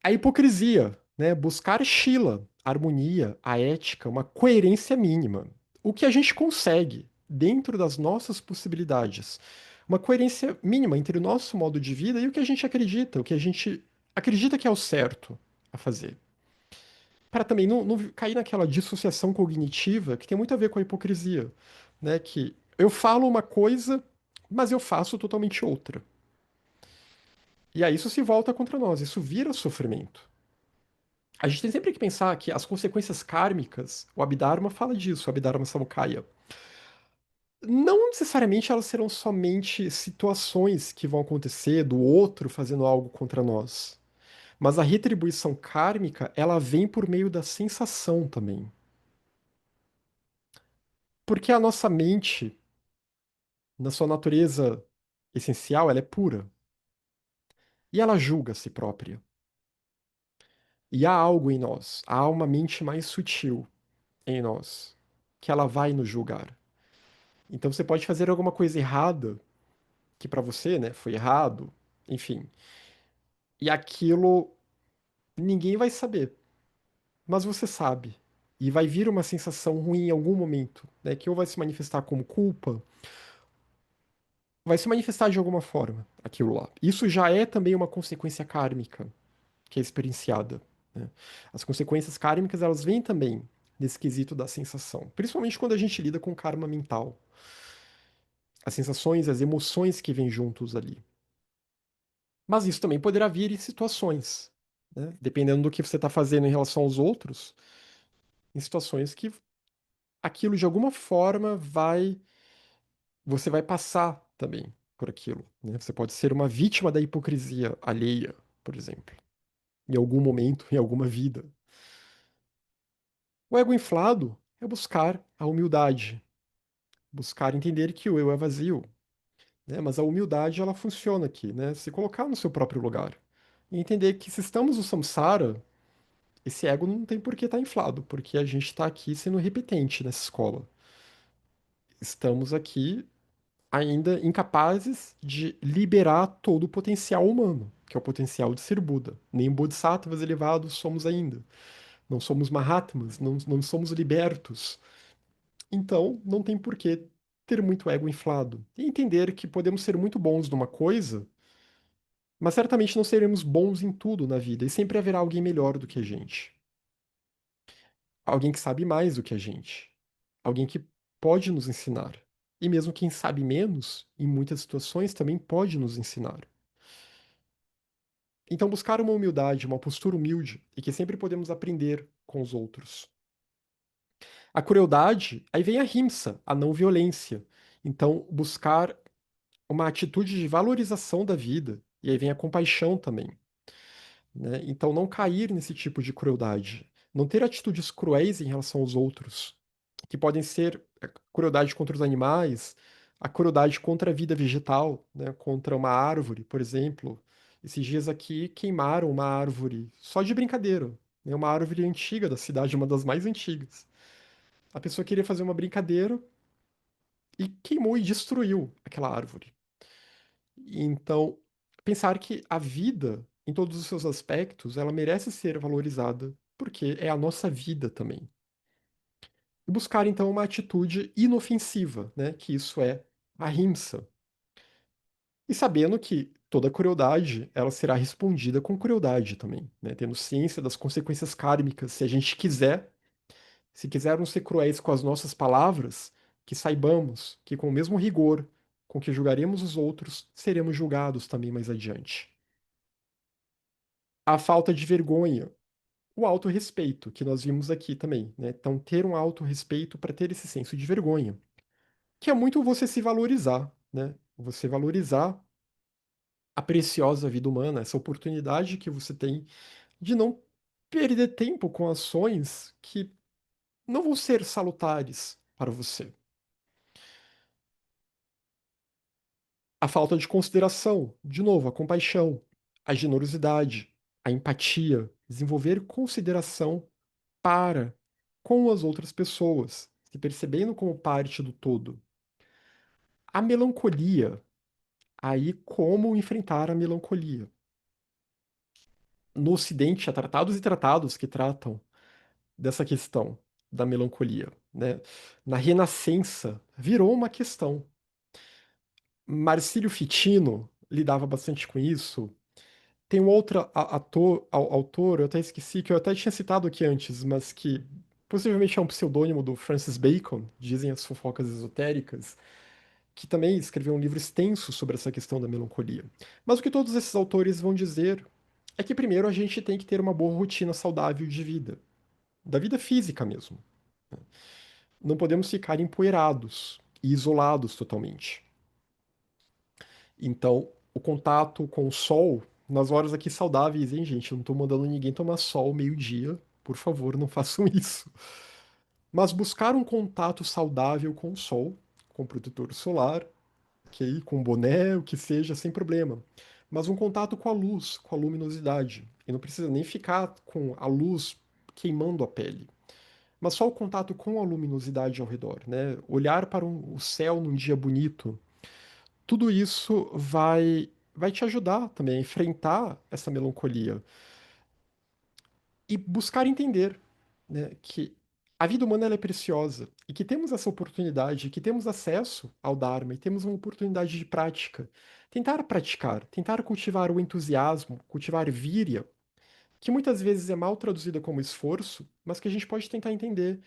A hipocrisia, né? Buscar Shila, a harmonia, a ética, uma coerência mínima. O que a gente consegue dentro das nossas possibilidades. Uma coerência mínima entre o nosso modo de vida e o que a gente acredita, o que a gente acredita que é o certo a fazer. Para também não cair naquela dissociação cognitiva que tem muito a ver com a hipocrisia, né? Que eu falo uma coisa, mas eu faço totalmente outra. E aí isso se volta contra nós, isso vira sofrimento. A gente tem sempre que pensar que as consequências kármicas, o Abhidharma fala disso, o Abhidharma Samukaya, não necessariamente elas serão somente situações que vão acontecer do outro fazendo algo contra nós. Mas a retribuição kármica, ela vem por meio da sensação também. Porque a nossa mente, na sua natureza essencial, ela é pura. E ela julga a si própria. E há algo em nós, há uma mente mais sutil em nós, que ela vai nos julgar. Então você pode fazer alguma coisa errada, que para você, né, foi errado, enfim. E aquilo ninguém vai saber, mas você sabe. E vai vir uma sensação ruim em algum momento, né, que ou vai se manifestar como culpa, vai se manifestar de alguma forma, aquilo lá. Isso já é também uma consequência kármica que é experienciada, né? As consequências kármicas, elas vêm também nesse quesito da sensação, principalmente quando a gente lida com karma mental. As sensações, as emoções que vêm juntos ali. Mas isso também poderá vir em situações, né? Dependendo do que você está fazendo em relação aos outros, em situações que aquilo de alguma forma você vai passar também por aquilo, né? Você pode ser uma vítima da hipocrisia alheia, por exemplo, em algum momento, em alguma vida. O ego inflado é buscar a humildade, buscar entender que o eu é vazio, né? Mas a humildade ela funciona aqui, né? Se colocar no seu próprio lugar e entender que se estamos no samsara, esse ego não tem por que estar inflado, porque a gente está aqui sendo repetente nessa escola. Estamos aqui ainda incapazes de liberar todo o potencial humano, que é o potencial de ser Buda. Nem bodhisattvas elevados somos ainda. Não somos Mahatmas, não somos libertos. Então, não tem por que ter muito ego inflado. E entender que podemos ser muito bons numa coisa, mas certamente não seremos bons em tudo na vida, e sempre haverá alguém melhor do que a gente. Alguém que sabe mais do que a gente. Alguém que pode nos ensinar. E mesmo quem sabe menos, em muitas situações, também pode nos ensinar. Então, buscar uma humildade, uma postura humilde, e que sempre podemos aprender com os outros. A crueldade, aí vem a rimsa, a não violência. Então, buscar uma atitude de valorização da vida, e aí vem a compaixão também, né? Então, não cair nesse tipo de crueldade. Não ter atitudes cruéis em relação aos outros, que podem ser a crueldade contra os animais, a crueldade contra a vida vegetal, né? Contra uma árvore, por exemplo. Esses dias aqui queimaram uma árvore só de brincadeira, né? Uma árvore antiga da cidade, uma das mais antigas. A pessoa queria fazer uma brincadeira e queimou e destruiu aquela árvore. Então, pensar que a vida em todos os seus aspectos, ela merece ser valorizada, porque é a nossa vida também. E buscar então uma atitude inofensiva, né? Que isso é a rimsa. E sabendo que toda crueldade, ela será respondida com crueldade também, né? Tendo ciência das consequências kármicas, se a gente quiser, se quisermos ser cruéis com as nossas palavras, que saibamos que com o mesmo rigor com que julgaremos os outros, seremos julgados também mais adiante. A falta de vergonha, o autorrespeito, que nós vimos aqui também, né? Então, ter um autorrespeito para ter esse senso de vergonha, que é muito você se valorizar, né? Você valorizar a preciosa vida humana, essa oportunidade que você tem de não perder tempo com ações que não vão ser salutares para você. A falta de consideração, de novo, a compaixão, a generosidade, a empatia, desenvolver consideração para com as outras pessoas, se percebendo como parte do todo. A melancolia, aí como enfrentar a melancolia? No Ocidente, há tratados e tratados que tratam dessa questão da melancolia, né? Na Renascença, virou uma questão. Marcílio Ficino lidava bastante com isso. Tem um outro autor, eu até esqueci, que eu até tinha citado aqui antes, mas que possivelmente é um pseudônimo do Francis Bacon, dizem as fofocas esotéricas, que também escreveu um livro extenso sobre essa questão da melancolia. Mas o que todos esses autores vão dizer é que primeiro a gente tem que ter uma boa rotina saudável de vida, da vida física mesmo. Não podemos ficar empoeirados e isolados totalmente. Então, o contato com o sol, nas horas aqui saudáveis, hein, gente? Eu não tô mandando ninguém tomar sol meio-dia. Por favor, não façam isso. Mas buscar um contato saudável com o sol, com protetor solar, ok? Com boné, o que seja, sem problema. Mas um contato com a luz, com a luminosidade. E não precisa nem ficar com a luz queimando a pele. Mas só o contato com a luminosidade ao redor, né? Olhar para o céu num dia bonito, tudo isso vai te ajudar também a enfrentar essa melancolia e buscar entender, né, que a vida humana ela é preciosa e que temos essa oportunidade, que temos acesso ao Dharma e temos uma oportunidade de prática. Tentar praticar, tentar cultivar o entusiasmo, cultivar víria, que muitas vezes é mal traduzida como esforço, mas que a gente pode tentar entender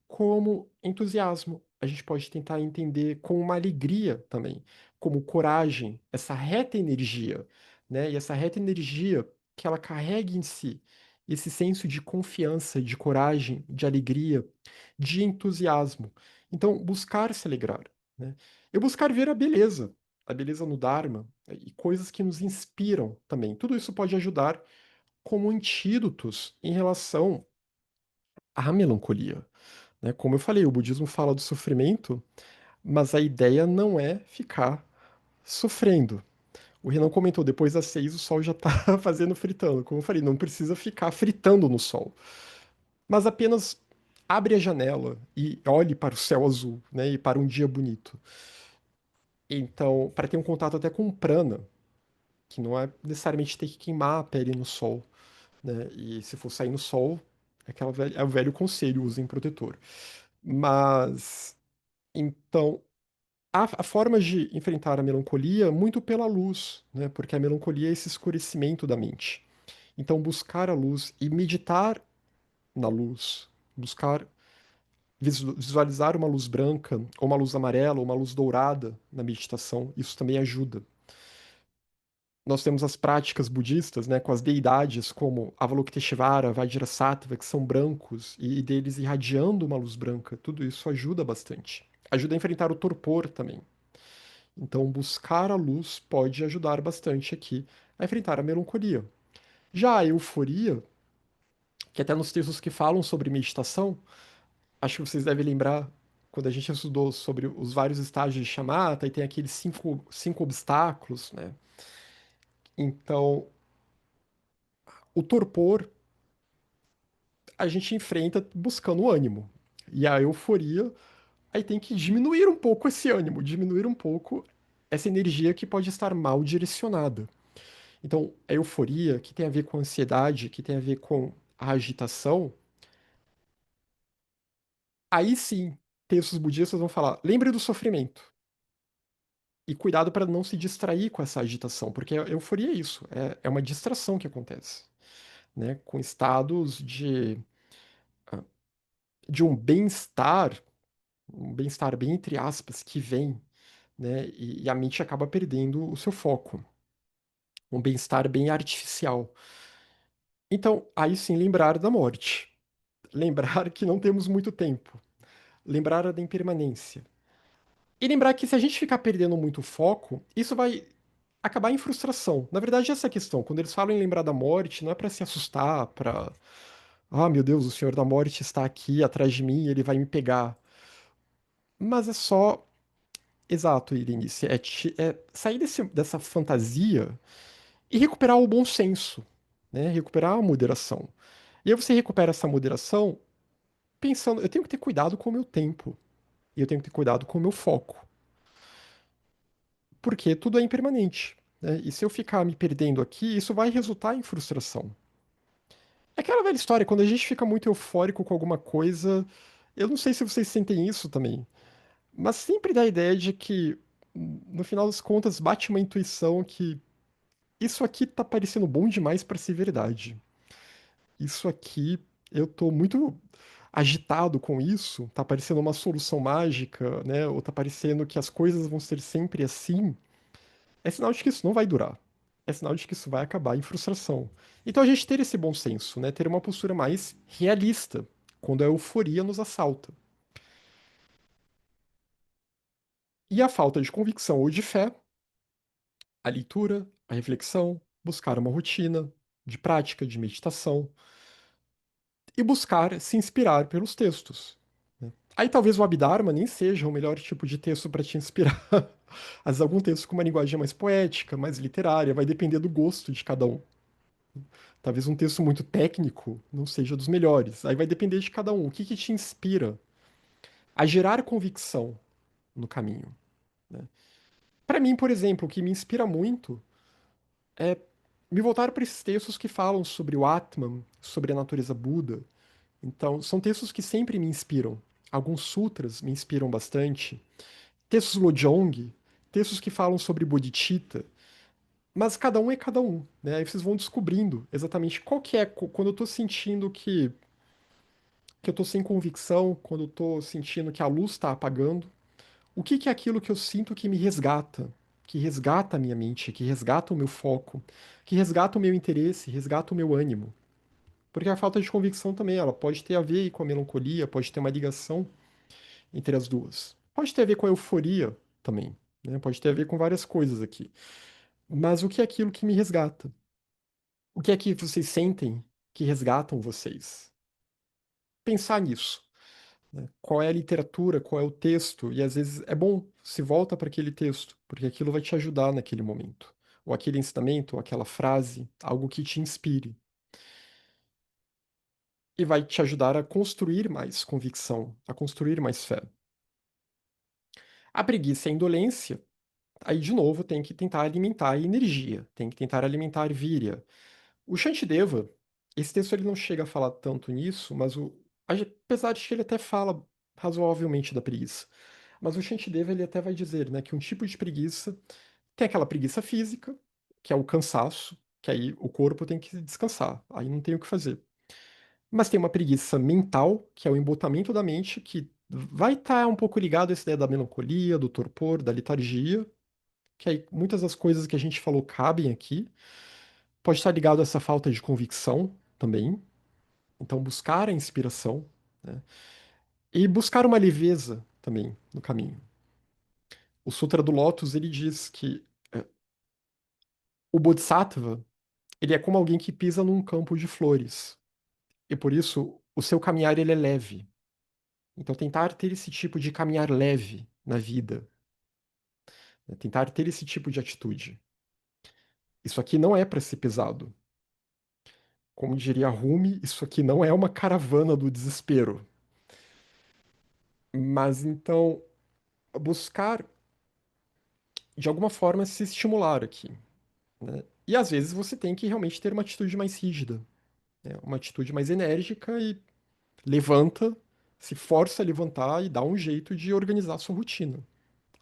como entusiasmo. A gente pode tentar entender como uma alegria também, como coragem, essa reta energia, né? E essa reta energia que ela carrega em si esse senso de confiança, de coragem, de alegria, de entusiasmo. Então, buscar se alegrar, né? E buscar ver a beleza no Dharma e coisas que nos inspiram também. Tudo isso pode ajudar como antídotos em relação à melancolia, né? Como eu falei, o budismo fala do sofrimento, mas a ideia não é ficar sofrendo. O Renan comentou, depois das 6 o sol já está fazendo fritando. Como eu falei, não precisa ficar fritando no sol, mas apenas abre a janela e olhe para o céu azul, né? E para um dia bonito. Então, para ter um contato até com o prana, que não é necessariamente ter que queimar a pele no sol, né? E se for sair no sol, é o velho conselho, usem protetor. Mas, então, há formas de enfrentar a melancolia muito pela luz, né? Porque a melancolia é esse escurecimento da mente. Então, buscar a luz e meditar na luz, buscar visualizar uma luz branca, ou uma luz amarela, ou uma luz dourada na meditação, isso também ajuda. Nós temos as práticas budistas, né, com as deidades como Avalokiteshvara, Vajrasattva, que são brancos, e deles irradiando uma luz branca. Tudo isso ajuda bastante. Ajuda a enfrentar o torpor também. Então, buscar a luz pode ajudar bastante aqui a enfrentar a melancolia. Já a euforia, que até nos textos que falam sobre meditação, acho que vocês devem lembrar quando a gente estudou sobre os vários estágios de chamata e tem aqueles cinco obstáculos, né? Então, o torpor a gente enfrenta buscando o ânimo. E a euforia, aí tem que diminuir um pouco esse ânimo, diminuir um pouco essa energia que pode estar mal direcionada. Então, a euforia, que tem a ver com a ansiedade, que tem a ver com a agitação, aí sim, textos budistas vão falar: lembre do sofrimento. E cuidado para não se distrair com essa agitação, porque a euforia é isso, é uma distração que acontece, né? Com estados de um bem-estar bem entre aspas, que vem, né? E a mente acaba perdendo o seu foco, um bem-estar bem artificial. Então, aí sim, lembrar da morte, lembrar que não temos muito tempo, lembrar da impermanência. E lembrar que se a gente ficar perdendo muito foco, isso vai acabar em frustração. Na verdade, essa é a questão. Quando eles falam em lembrar da morte, não é para se assustar, para. Ah, meu Deus, o Senhor da Morte está aqui atrás de mim, ele vai me pegar. Mas é só. Exato, Irinice. É sair dessa fantasia e recuperar o bom senso, né? Recuperar a moderação. E aí você recupera essa moderação pensando, eu tenho que ter cuidado com o meu tempo. E eu tenho que ter cuidado com o meu foco. Porque tudo é impermanente, né? E se eu ficar me perdendo aqui, isso vai resultar em frustração. É aquela velha história, quando a gente fica muito eufórico com alguma coisa, eu não sei se vocês sentem isso também, mas sempre dá a ideia de que, no final das contas, bate uma intuição que isso aqui tá parecendo bom demais pra ser verdade. Isso aqui, eu tô muito agitado com isso, tá parecendo uma solução mágica, né? Ou tá parecendo que as coisas vão ser sempre assim. É sinal de que isso não vai durar. É sinal de que isso vai acabar em frustração. Então a gente ter esse bom senso, né? Ter uma postura mais realista quando a euforia nos assalta. E a falta de convicção ou de fé, a leitura, a reflexão, buscar uma rotina de prática, de meditação e buscar se inspirar pelos textos, né? Aí talvez o Abhidharma nem seja o melhor tipo de texto para te inspirar. Às vezes algum texto com uma linguagem mais poética, mais literária, vai depender do gosto de cada um. Talvez um texto muito técnico não seja dos melhores. Aí vai depender de cada um. O que que te inspira a gerar convicção no caminho, né? Para mim, por exemplo, o que me inspira muito é me voltar para esses textos que falam sobre o Atman, sobre a natureza Buda. Então, são textos que sempre me inspiram. Alguns sutras me inspiram bastante. Textos Lojong, textos que falam sobre bodhicitta. Mas cada um é cada um, né? Aí vocês vão descobrindo exatamente qual que é, quando eu tô sentindo que eu tô sem convicção, quando eu tô sentindo que a luz está apagando, o que que é aquilo que eu sinto que resgata a minha mente, que resgata o meu foco, que resgata o meu interesse, resgata o meu ânimo. Porque a falta de convicção também, ela pode ter a ver com a melancolia, pode ter uma ligação entre as duas. Pode ter a ver com a euforia também, né? Pode ter a ver com várias coisas aqui. Mas o que é aquilo que me resgata? O que é que vocês sentem que resgatam vocês? Pensar nisso, né? Qual é a literatura, qual é o texto, e às vezes é bom se volta para aquele texto, porque aquilo vai te ajudar naquele momento. Ou aquele ensinamento, ou aquela frase, algo que te inspire. E vai te ajudar a construir mais convicção, a construir mais fé. A preguiça e a indolência, aí de novo tem que tentar alimentar a energia, tem que tentar alimentar a víria. O Shantideva, esse texto ele não chega a falar tanto nisso, mas apesar de que ele até fala razoavelmente da preguiça. Mas o Shantideva ele até vai dizer, né, que um tipo de preguiça tem aquela preguiça física, que é o cansaço, que aí o corpo tem que descansar, aí não tem o que fazer. Mas tem uma preguiça mental, que é o embotamento da mente, que vai estar um pouco ligado a essa ideia da melancolia, do torpor, da letargia, que aí muitas das coisas que a gente falou cabem aqui. Pode estar ligado a essa falta de convicção também. Então, buscar a inspiração, né? E buscar uma leveza também no caminho. O Sutra do Lótus, ele diz que o Bodhisattva, ele é como alguém que pisa num campo de flores. E por isso, o seu caminhar, ele é leve. Então, tentar ter esse tipo de caminhar leve na vida, né? Tentar ter esse tipo de atitude. Isso aqui não é para ser pesado. Como diria Rumi, isso aqui não é uma caravana do desespero. Mas então, buscar de alguma forma se estimular aqui, né? E às vezes você tem que realmente ter uma atitude mais rígida, né? Uma atitude mais enérgica e levanta, se força a levantar e dá um jeito de organizar a sua rotina.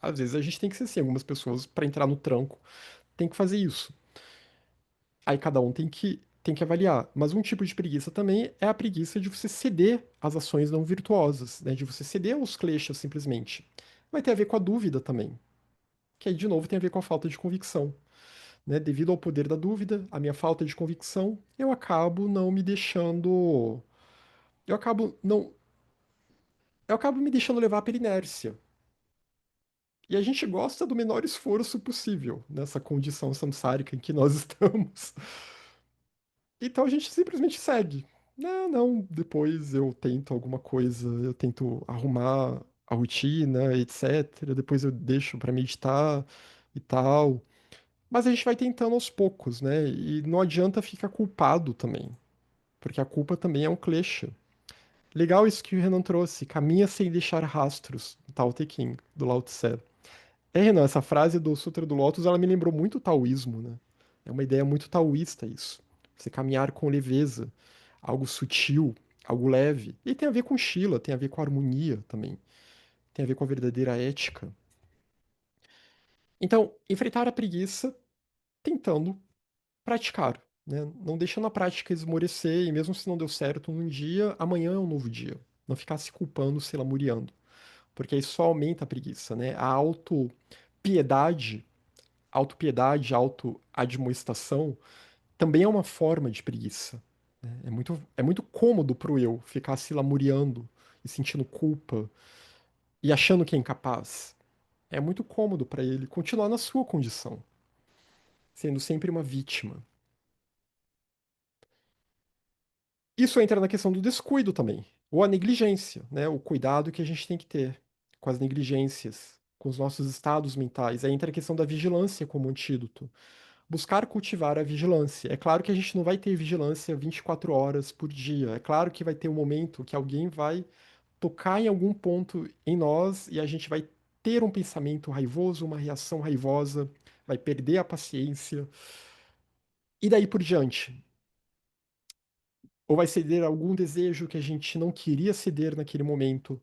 Às vezes a gente tem que ser assim, algumas pessoas, para entrar no tranco, tem que fazer isso. Aí cada um tem que avaliar. Mas um tipo de preguiça também é a preguiça de você ceder às ações não virtuosas, né? De você ceder aos kleshas simplesmente. Vai ter a ver com a dúvida também, que aí de novo tem a ver com a falta de convicção, né? Devido ao poder da dúvida, a minha falta de convicção, eu acabo não me deixando, eu acabo não, eu acabo me deixando levar pela inércia. E a gente gosta do menor esforço possível nessa condição samsárica em que nós estamos. Então a gente simplesmente segue. Não, não, depois eu tento alguma coisa, eu tento arrumar a rotina, etc. Depois eu deixo para meditar e tal. Mas a gente vai tentando aos poucos, né? E não adianta ficar culpado também, porque a culpa também é um klesha. Legal isso que o Renan trouxe, caminha sem deixar rastros, Tao Te Ching, do Lao Tse. É, Renan, essa frase do Sutra do Lótus, ela me lembrou muito o taoísmo, né? É uma ideia muito taoísta isso. Você caminhar com leveza, algo sutil, algo leve. E tem a ver com Shila, tem a ver com harmonia também. Tem a ver com a verdadeira ética. Então, enfrentar a preguiça tentando praticar, né? Não deixando a prática esmorecer, e mesmo se não deu certo num dia, amanhã é um novo dia. Não ficar se culpando, se lamuriando. Porque aí só aumenta a preguiça, né? A autopiedade, autopiedade, autoadmoestação também é uma forma de preguiça, né? É muito cômodo pro eu ficar se lamuriando e sentindo culpa e achando que é incapaz. É muito cômodo para ele continuar na sua condição, sendo sempre uma vítima. Isso entra na questão do descuido também, ou a negligência, né? O cuidado que a gente tem que ter com as negligências, com os nossos estados mentais. Aí entra a questão da vigilância como antídoto. Buscar cultivar a vigilância. É claro que a gente não vai ter vigilância 24 horas por dia. É claro que vai ter um momento que alguém vai tocar em algum ponto em nós e a gente vai ter um pensamento raivoso, uma reação raivosa, vai perder a paciência. E daí por diante? Ou vai ceder a algum desejo que a gente não queria ceder naquele momento.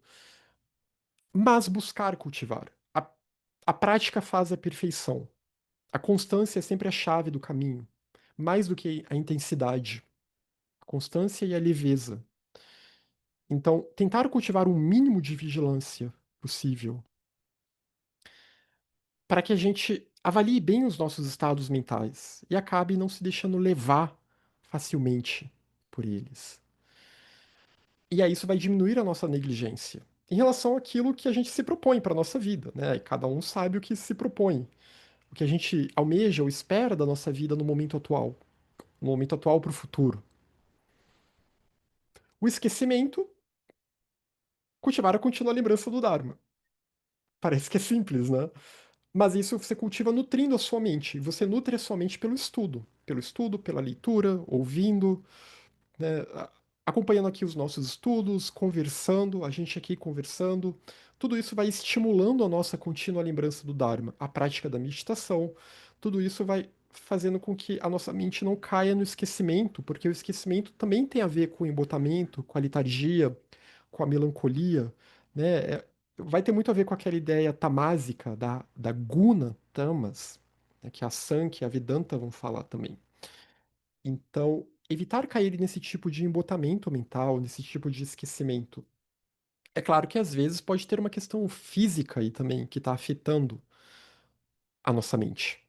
Mas buscar cultivar. A prática faz a perfeição. A constância é sempre a chave do caminho, mais do que a intensidade. A constância e a leveza. Então, tentar cultivar um mínimo de vigilância possível para que a gente avalie bem os nossos estados mentais e acabe não se deixando levar facilmente por eles. E aí isso vai diminuir a nossa negligência em relação àquilo que a gente se propõe para a nossa vida, né? E cada um sabe o que se propõe, o que a gente almeja ou espera da nossa vida no momento atual para o futuro. O esquecimento, cultivar a contínua lembrança do Dharma. Parece que é simples, né? Mas isso você cultiva nutrindo a sua mente. Você nutre a sua mente pelo estudo, pela leitura, ouvindo, né, acompanhando aqui os nossos estudos, conversando, a gente aqui conversando. Tudo isso vai estimulando a nossa contínua lembrança do Dharma, a prática da meditação. Tudo isso vai fazendo com que a nossa mente não caia no esquecimento, porque o esquecimento também tem a ver com o embotamento, com a letargia, com a melancolia, né? Vai ter muito a ver com aquela ideia tamásica da guna tamas, né, que a Sankhya e a Vedanta vão falar também. Então, evitar cair nesse tipo de embotamento mental, nesse tipo de esquecimento. É claro que às vezes pode ter uma questão física aí também que está afetando a nossa mente,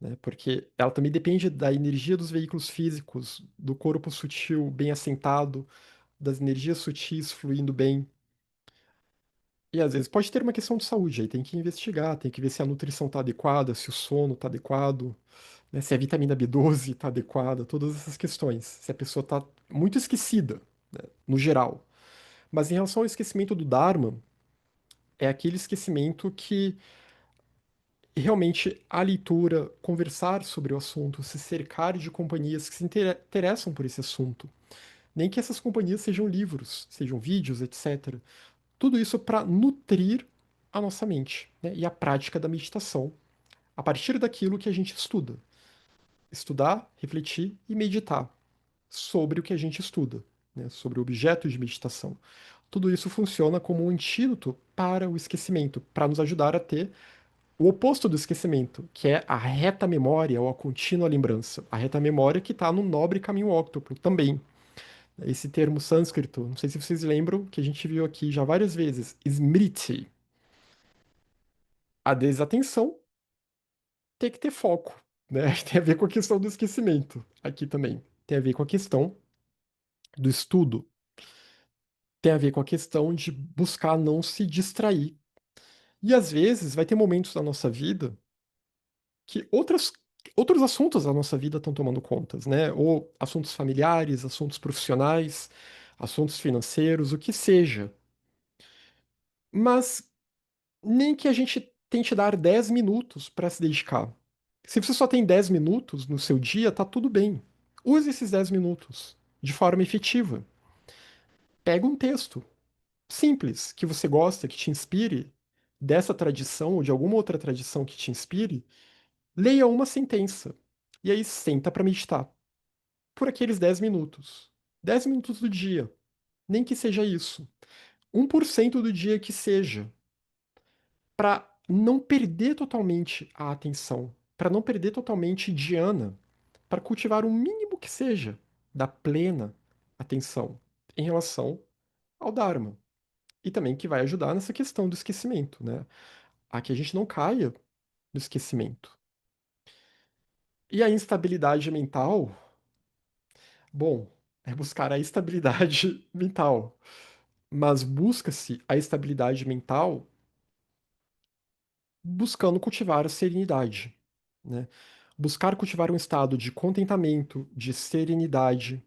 né? Porque ela também depende da energia dos veículos físicos, do corpo sutil bem assentado, das energias sutis fluindo bem. E às vezes pode ter uma questão de saúde, aí tem que investigar, tem que ver se a nutrição está adequada, se o sono está adequado, né, se a vitamina B12 está adequada, todas essas questões. Se a pessoa está muito esquecida, né, no geral. Mas em relação ao esquecimento do Dharma, é aquele esquecimento que realmente a leitura, conversar sobre o assunto, se cercar de companhias que se interessam por esse assunto. Nem que essas companhias sejam livros, sejam vídeos, etc. Tudo isso para nutrir a nossa mente, né, e a prática da meditação a partir daquilo que a gente estuda. estudar, refletir e meditar sobre o que a gente estuda, né? Sobre o objeto de meditação. Tudo isso funciona como um antídoto para o esquecimento, para nos ajudar a ter o oposto do esquecimento, que é a reta memória ou a contínua lembrança. A reta memória que está no nobre caminho óctuplo também. Esse termo sânscrito, não sei se vocês lembram, que a gente viu aqui já várias vezes, smriti. A desatenção tem que ter foco, né? Tem a ver com a questão do esquecimento aqui também. Tem a ver com a questão do estudo. Tem a ver com a questão de buscar não se distrair. E às vezes vai ter momentos da nossa vida que outros assuntos da nossa vida estão tomando contas, né? Ou assuntos familiares, assuntos profissionais, assuntos financeiros, o que seja. Mas nem que a gente tente dar 10 minutos para se dedicar. Se você só tem 10 minutos no seu dia, tá tudo bem. Use esses 10 minutos de forma efetiva. Pega um texto simples que você gosta, que te inspire, dessa tradição ou de alguma outra tradição que te inspire, leia uma sentença. E aí senta para meditar. Por aqueles 10 minutos. 10 minutos do dia. Nem que seja isso. 1% do dia que seja. Para não perder totalmente a atenção. Para não perder totalmente Diana. Para cultivar o mínimo que seja da plena atenção em relação ao Dharma. E também que vai ajudar nessa questão do esquecimento, né? A que a gente não caia no esquecimento. E a instabilidade mental, bom, é buscar a estabilidade mental. Mas busca-se a estabilidade mental buscando cultivar a serenidade, né? Buscar cultivar um estado de contentamento, de serenidade,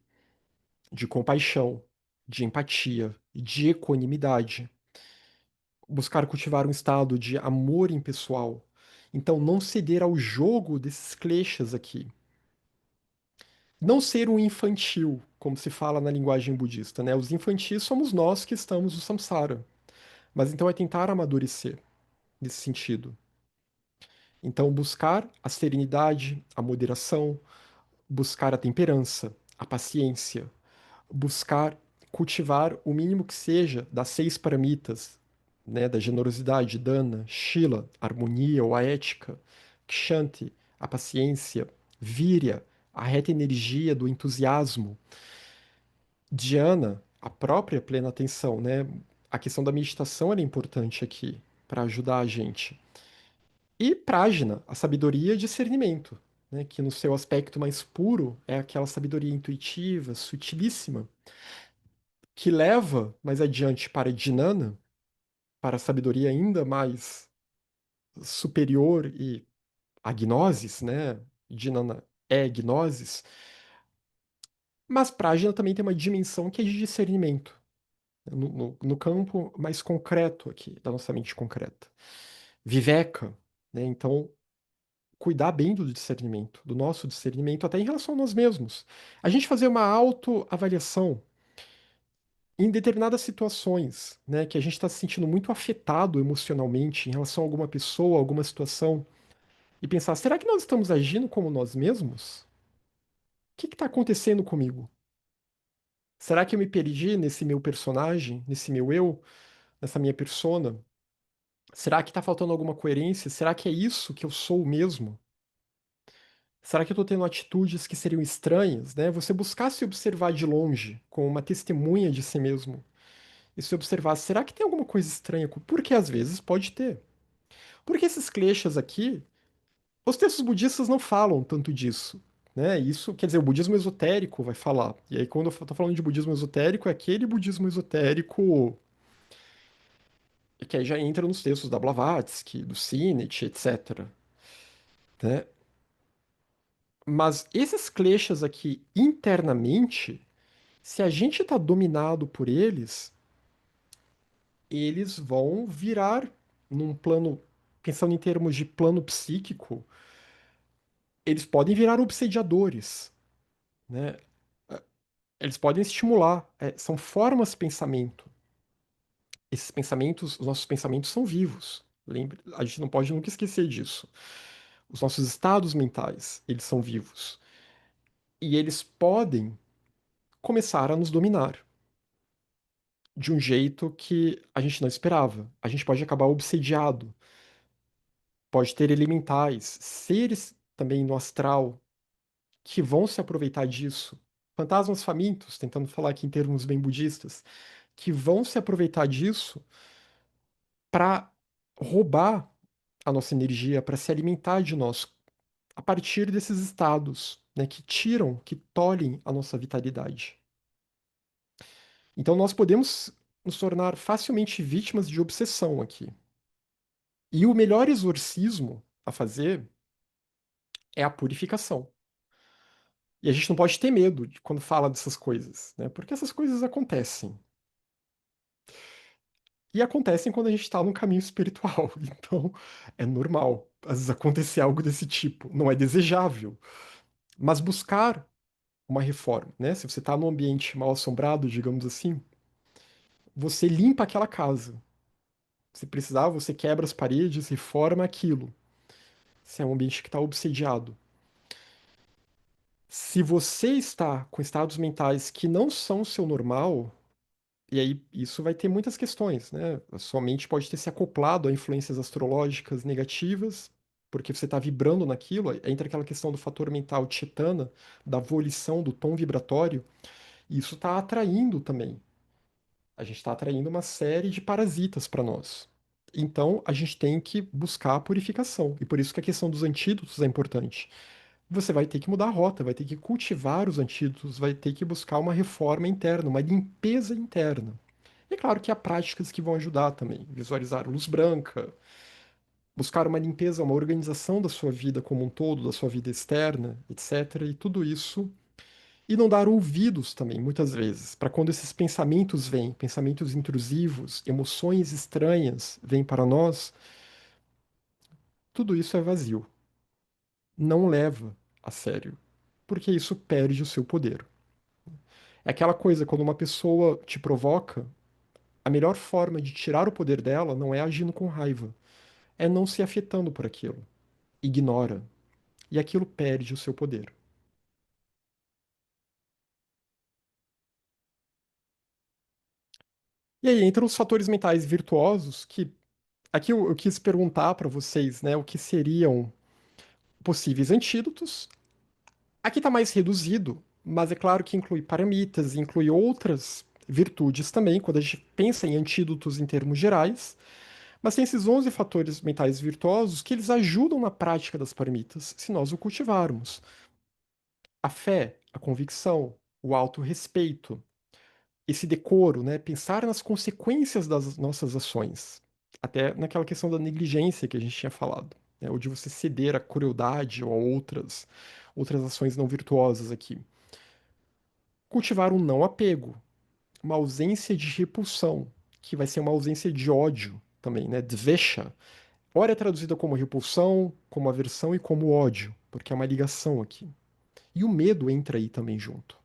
de compaixão, de empatia, de equanimidade. Buscar cultivar um estado de amor impessoal. Então, não ceder ao jogo desses kleshas aqui. Não ser um infantil, como se fala na linguagem budista, né? Os infantis somos nós que estamos no samsara. Mas então é tentar amadurecer nesse sentido. Então, buscar a serenidade, a moderação, buscar a temperança, a paciência, buscar cultivar o mínimo que seja das 6 paramitas, né, da generosidade, dana, shila, harmonia ou a ética, kshanti, a paciência, virya, a reta energia do entusiasmo, dhyana, a própria plena atenção, né? A questão da meditação era importante aqui para ajudar a gente. E prajna, a sabedoria e discernimento, né, que no seu aspecto mais puro é aquela sabedoria intuitiva, sutilíssima, que leva mais adiante para Jnana, para a sabedoria ainda mais superior e a gnosis, né? Jnana é gnosis, mas prajna também tem uma dimensão que é de discernimento, né, no campo mais concreto aqui, da nossa mente concreta. Viveka, né? Então, cuidar bem do discernimento, do nosso discernimento, até em relação a nós mesmos. A gente fazer uma autoavaliação em determinadas situações, né, que a gente está se sentindo muito afetado emocionalmente em relação a alguma pessoa, alguma situação, e pensar: será que nós estamos agindo como nós mesmos? O que está acontecendo comigo? Será que eu me perdi nesse meu personagem, nesse meu eu, nessa minha persona? Será que está faltando alguma coerência? Será que é isso que eu sou mesmo? Será que eu estou tendo atitudes que seriam estranhas, né? Você buscar se observar de longe, como uma testemunha de si mesmo, e se observar, será que tem alguma coisa estranha? Porque às vezes pode ter. Porque esses kleshas aqui, os textos budistas não falam tanto disso, né? Isso, quer dizer, o budismo esotérico vai falar. E aí, quando eu estou falando de budismo esotérico, é aquele budismo esotérico que aí já entra nos textos da Blavatsky, do Sinet, etc. Né? Mas esses kleshas aqui, internamente, se a gente está dominado por eles, eles vão virar num plano, pensando em termos de plano psíquico, eles podem virar obsediadores, né? Eles podem estimular, são formas de pensamento. Esses pensamentos, os nossos pensamentos são vivos. Lembre, a gente não pode nunca esquecer disso. Os nossos estados mentais, eles são vivos. E eles podem começar a nos dominar de um jeito que a gente não esperava. A gente pode acabar obsediado, pode ter elementais, seres também no astral que vão se aproveitar disso. Fantasmas famintos, tentando falar aqui em termos bem budistas, que vão se aproveitar disso para roubar a nossa energia, para se alimentar de nós a partir desses estados, né, que tiram, que tolhem a nossa vitalidade. Então nós podemos nos tornar facilmente vítimas de obsessão aqui. E o melhor exorcismo a fazer é a purificação. E a gente não pode ter medo de quando fala dessas coisas, né? Porque essas coisas acontecem. E acontecem quando a gente está num caminho espiritual. Então, é normal, às vezes, acontecer algo desse tipo. Não é desejável. Mas buscar uma reforma, né? Se você está num ambiente mal assombrado, digamos assim, você limpa aquela casa. Se precisar, você quebra as paredes, reforma aquilo. Se é um ambiente que está obsediado. Se você está com estados mentais que não são o seu normal, e aí isso vai ter muitas questões, né? A sua mente pode ter se acoplado a influências astrológicas negativas, porque você está vibrando naquilo, entra aquela questão do fator mental titana, da volição, do tom vibratório, e isso está atraindo também. A gente está atraindo uma série de parasitas para nós. Então, a gente tem que buscar a purificação. E por isso que a questão dos antídotos é importante. Você vai ter que mudar a rota, vai ter que cultivar os antídotos, vai ter que buscar uma reforma interna, uma limpeza interna. E é claro que há práticas que vão ajudar também. Visualizar luz branca, buscar uma limpeza, uma organização da sua vida como um todo, da sua vida externa, etc. E tudo isso. E não dar ouvidos também, muitas vezes, para quando esses pensamentos vêm, pensamentos intrusivos, emoções estranhas vêm para nós, tudo isso é vazio. Não leva a sério, porque isso perde o seu poder. É aquela coisa, quando uma pessoa te provoca, a melhor forma de tirar o poder dela não é agindo com raiva, é não se afetando por aquilo. Ignora. E aquilo perde o seu poder. E aí entram os fatores mentais virtuosos que aqui eu quis perguntar para vocês, né, o que seriam possíveis antídotos. Aqui está mais reduzido, mas é claro que inclui paramitas, inclui outras virtudes também, quando a gente pensa em antídotos em termos gerais. Mas tem esses 11 fatores mentais virtuosos que eles ajudam na prática das paramitas, se nós o cultivarmos. A fé, a convicção, o autorrespeito, esse decoro, né? Pensar nas consequências das nossas ações. Até naquela questão da negligência que a gente tinha falado, né? Ou de você ceder à crueldade ou a outras ações não virtuosas aqui. Cultivar um não apego, uma ausência de repulsão, que vai ser uma ausência de ódio também, né? Dvesha. Ora é traduzida como repulsão, como aversão e como ódio, porque é uma ligação aqui. E o medo entra aí também junto.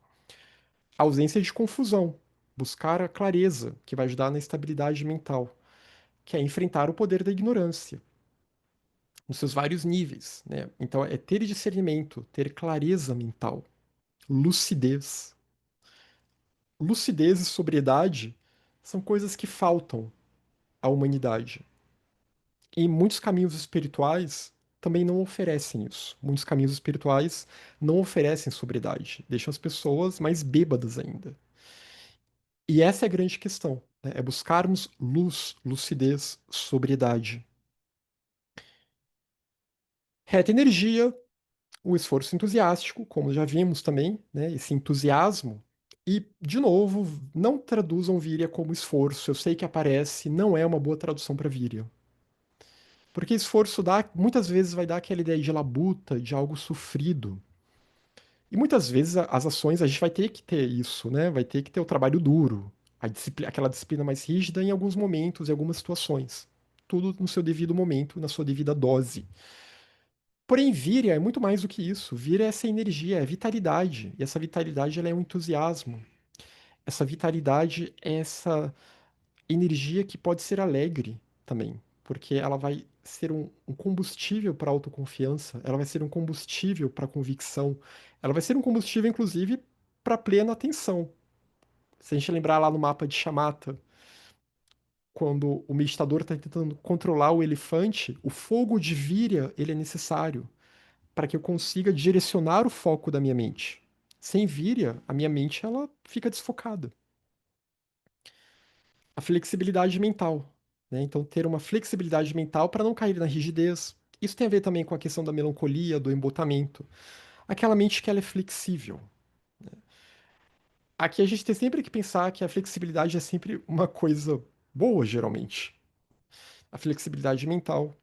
A ausência de confusão, buscar a clareza, que vai ajudar na estabilidade mental, que é enfrentar o poder da ignorância, nos seus vários níveis, né? Então é ter discernimento, ter clareza mental, lucidez. Lucidez e sobriedade são coisas que faltam à humanidade. E muitos caminhos espirituais também não oferecem isso. Muitos caminhos espirituais não oferecem sobriedade, deixam as pessoas mais bêbadas ainda. E essa é a grande questão, né? É buscarmos luz, lucidez, sobriedade. Reta energia, o esforço entusiástico, como já vimos também, né? Esse entusiasmo. E, de novo, não traduzam víria como esforço. Eu sei que aparece, não é uma boa tradução para víria. Porque esforço dá, muitas vezes vai dar aquela ideia de labuta, de algo sofrido. E muitas vezes as ações a gente vai ter que ter isso, né? Vai ter que ter o trabalho duro, aquela disciplina mais rígida em alguns momentos, em algumas situações. Tudo no seu devido momento, na sua devida dose. Porém, víria é muito mais do que isso. Víria é essa energia, é vitalidade. E essa vitalidade ela é um entusiasmo. Essa vitalidade é essa energia que pode ser alegre também, porque ela vai ser um combustível para autoconfiança, ela vai ser um combustível para convicção, ela vai ser um combustível, inclusive, para plena atenção. Se a gente lembrar lá no mapa de Shamatha, quando o meditador está tentando controlar o elefante, o fogo de víria ele é necessário para que eu consiga direcionar o foco da minha mente. Sem víria, a minha mente ela fica desfocada. A flexibilidade mental, né? Então, ter uma flexibilidade mental para não cair na rigidez. Isso tem a ver também com a questão da melancolia, do embotamento. Aquela mente que ela é flexível. Aqui a gente tem sempre que pensar que a flexibilidade é sempre uma coisa boa, geralmente. A flexibilidade mental,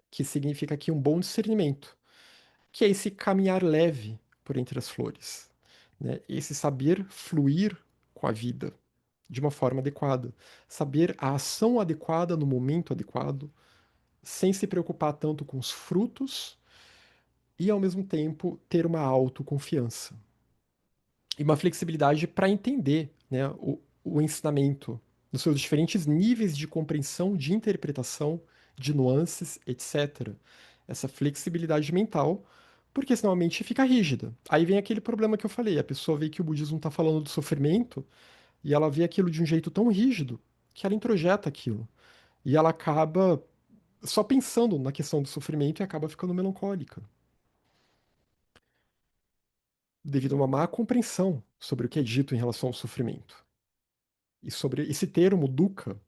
que significa aqui um bom discernimento, que é esse caminhar leve por entre as flores, né? Esse saber fluir com a vida de uma forma adequada, saber a ação adequada no momento adequado, sem se preocupar tanto com os frutos e, ao mesmo tempo, ter uma autoconfiança e uma flexibilidade para entender, né, o ensinamento nos seus diferentes níveis de compreensão, de interpretação, de nuances, etc. Essa flexibilidade mental, porque senão a mente fica rígida. Aí vem aquele problema que eu falei: a pessoa vê que o budismo está falando do sofrimento e ela vê aquilo de um jeito tão rígido que ela introjeta aquilo. E ela acaba só pensando na questão do sofrimento e acaba ficando melancólica, devido a uma má compreensão sobre o que é dito em relação ao sofrimento. E sobre esse termo, dukkha,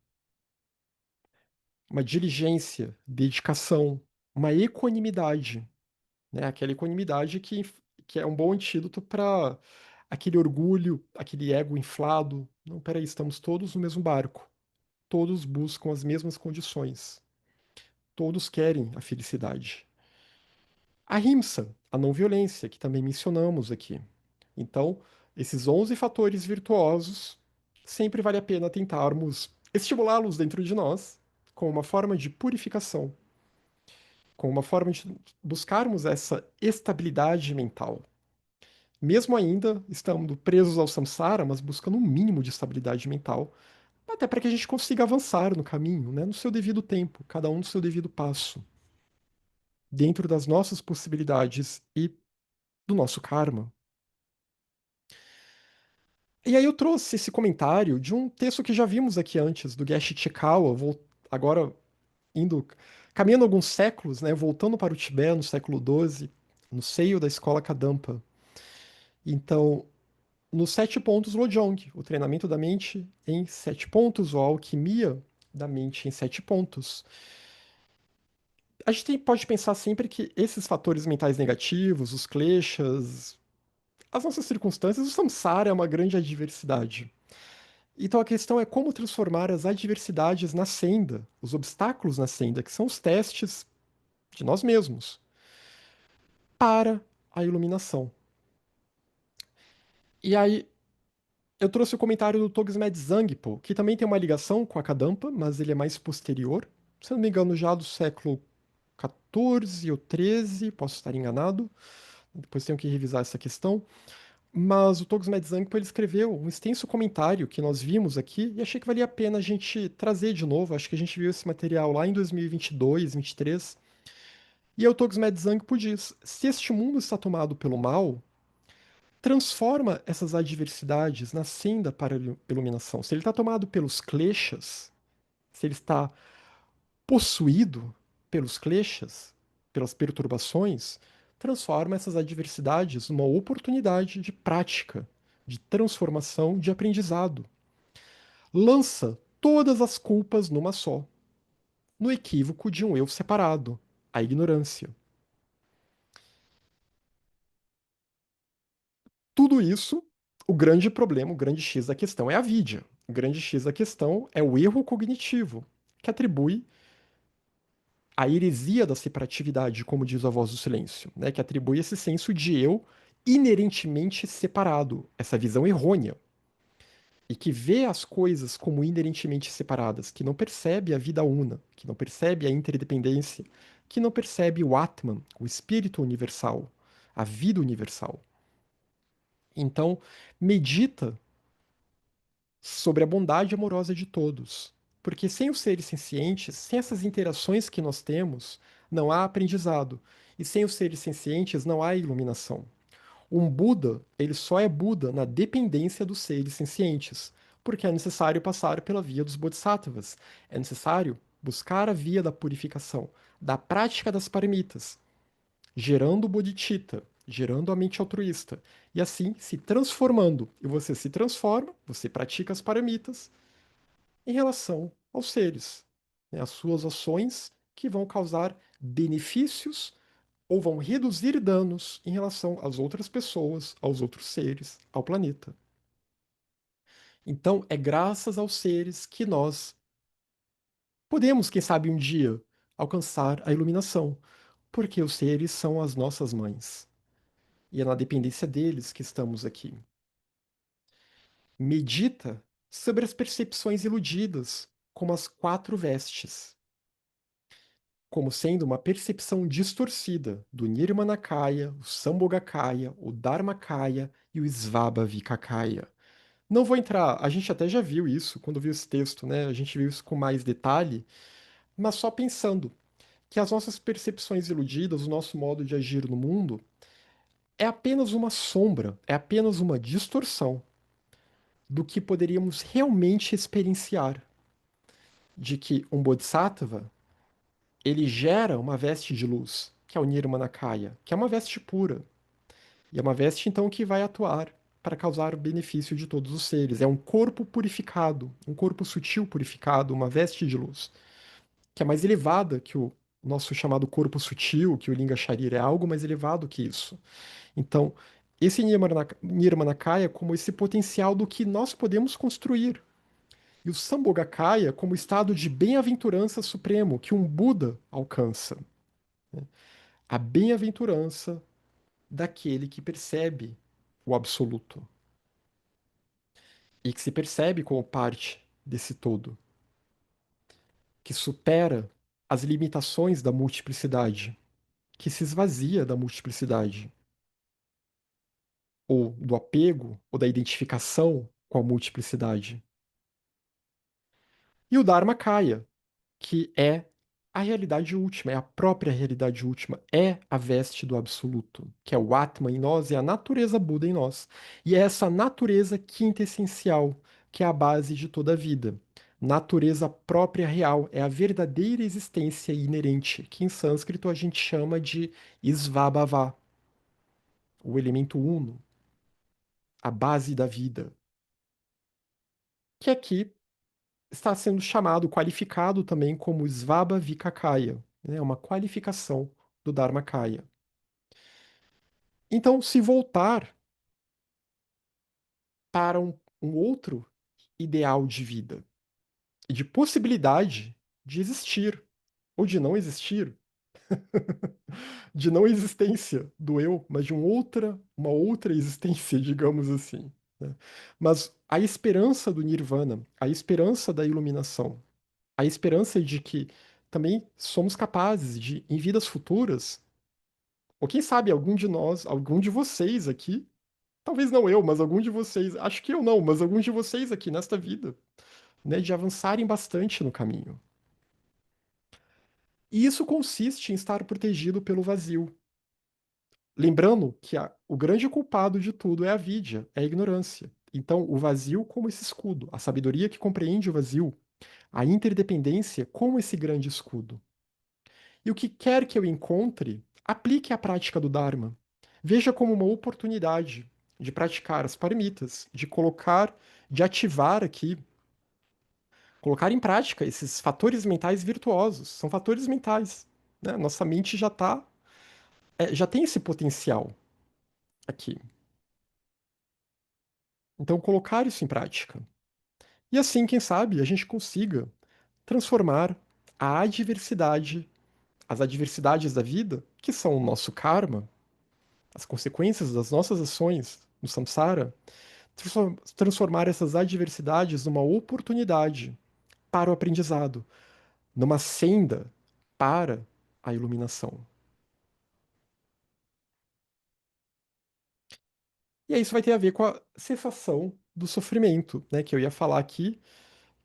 uma diligência, dedicação, uma equanimidade, né? Aquela equanimidade que é um bom antídoto para aquele orgulho, aquele ego inflado. Não, peraí, estamos todos no mesmo barco. Todos buscam as mesmas condições. Todos querem a felicidade. A Ahimsa, a não violência, que também mencionamos aqui. Então, esses 11 fatores virtuosos, sempre vale a pena tentarmos estimulá-los dentro de nós, com uma forma de purificação, com uma forma de buscarmos essa estabilidade mental. Mesmo ainda estando presos ao samsara, mas buscando um mínimo de estabilidade mental, até para que a gente consiga avançar no caminho, né, no seu devido tempo, cada um no seu devido passo, dentro das nossas possibilidades e do nosso karma. E aí eu trouxe esse comentário de um texto que já vimos aqui antes, do Geshe Chikawa, agora indo, caminhando alguns séculos, né, voltando para o Tibete no século XII, no seio da escola Kadampa. Então, nos 7 pontos Lojong, o treinamento da mente em 7 pontos, ou a alquimia da mente em 7 pontos. A gente pode pensar sempre que esses fatores mentais negativos, os kleshas, as nossas circunstâncias, o samsara é uma grande adversidade. Então a questão é como transformar as adversidades na senda, os obstáculos na senda, que são os testes de nós mesmos, para a iluminação. E aí eu trouxe o comentário do Togsmed Zangpo, que também tem uma ligação com a Kadampa, mas ele é mais posterior. Se eu não me engano, já do século XIV ou XIII, posso estar enganado. Depois tenho que revisar essa questão. Mas o Togsmed Zangpo ele escreveu um extenso comentário que nós vimos aqui e achei que valia a pena a gente trazer de novo. Acho que a gente viu esse material lá em 2022, 2023. E aí o Togsmed Zangpo diz: se este mundo está tomado pelo mal, transforma essas adversidades na senda para a iluminação. Se ele está tomado pelos kleshas, se ele está possuído pelos kleshas, pelas perturbações, transforma essas adversidades numa oportunidade de prática, de transformação, de aprendizado. Lança todas as culpas numa só, no equívoco de um eu separado, a ignorância. Tudo isso, o grande problema, o grande X da questão é a avidya. O grande X da questão é o erro cognitivo, que atribui a heresia da separatividade, como diz a Voz do Silêncio, né? Que atribui esse senso de eu inerentemente separado, essa visão errônea, e que vê as coisas como inerentemente separadas, que não percebe a vida una, que não percebe a interdependência, que não percebe o Atman, o espírito universal, a vida universal. Então, medita sobre a bondade amorosa de todos. Porque sem os seres sencientes, sem essas interações que nós temos, não há aprendizado. E sem os seres sencientes, não há iluminação. Um Buda, ele só é Buda na dependência dos seres sencientes, porque é necessário passar pela via dos bodhisattvas. É necessário buscar a via da purificação, da prática das paramitas, gerando o bodhicitta, gerando a mente altruísta, e assim se transformando. E você se transforma, você pratica as paramitas em relação aos seres, né? As suas ações que vão causar benefícios ou vão reduzir danos em relação às outras pessoas, aos outros seres, ao planeta. Então, é graças aos seres que nós podemos, quem sabe, um dia alcançar a iluminação, porque os seres são as nossas mães. E é na dependência deles que estamos aqui. Medita sobre as percepções iludidas, como as quatro vestes, como sendo uma percepção distorcida do Nirmanakaya, o Sambhogakaya, o Dharmakaya e o Svabhavikakaya. Não vou entrar, a gente até já viu isso quando viu esse texto, né? A gente viu isso com mais detalhe, mas só pensando que as nossas percepções iludidas, o nosso modo de agir no mundo, é apenas uma sombra, é apenas uma distorção do que poderíamos realmente experienciar, de que um Bodhisattva, ele gera uma veste de luz, que é o Nirmanakaya, que é uma veste pura, e é uma veste então que vai atuar para causar o benefício de todos os seres. É um corpo purificado, um corpo sutil purificado, uma veste de luz, que é mais elevada que o nosso chamado corpo sutil, que o Linga Sharira é algo mais elevado que isso. Então, esse Nirmanakaya é como esse potencial do que nós podemos construir. E o Sambhogakaya como estado de bem-aventurança supremo que um Buda alcança. A bem-aventurança daquele que percebe o absoluto e que se percebe como parte desse todo, que supera as limitações da multiplicidade, que se esvazia da multiplicidade, ou do apego, ou da identificação com a multiplicidade. E o Dharmakaya, que é a realidade última, é a própria realidade última, é a veste do absoluto, que é o Atman em nós, é a natureza Buda em nós. E é essa natureza quintessencial que é a base de toda a vida. Natureza própria real, é a verdadeira existência inerente, que em sânscrito a gente chama de Svabhava, o elemento uno, a base da vida, que aqui está sendo chamado, qualificado também como Svabhavikakaya, né? Uma qualificação do Dharmakaya. Então, se voltar para um outro ideal de vida e de possibilidade de existir ou de não existir, de não existência do eu, mas de uma outra existência, digamos assim, né? Mas a esperança do Nirvana, a esperança da iluminação, a esperança de que também somos capazes de, em vidas futuras, ou quem sabe algum de nós, algum de vocês aqui, talvez não eu, mas algum de vocês, acho que eu não, mas alguns de vocês aqui nesta vida, né, de avançarem bastante no caminho. E isso consiste em estar protegido pelo vazio. Lembrando que o grande culpado de tudo é a vidya, é a ignorância. Então, o vazio como esse escudo, a sabedoria que compreende o vazio, a interdependência como esse grande escudo. E o que quer que eu encontre, aplique a prática do Dharma. Veja como uma oportunidade de praticar as paramitas, de colocar, de ativar aqui, colocar em prática esses fatores mentais virtuosos. São fatores mentais, né? Nossa mente já tá, já tem esse potencial aqui. Então, colocar isso em prática. E assim, quem sabe, a gente consiga transformar a adversidade, as adversidades da vida, que são o nosso karma, as consequências das nossas ações no samsara, transformar essas adversidades numa oportunidade para o aprendizado, numa senda para a iluminação. E aí isso vai ter a ver com a cessação do sofrimento, né, que eu ia falar aqui,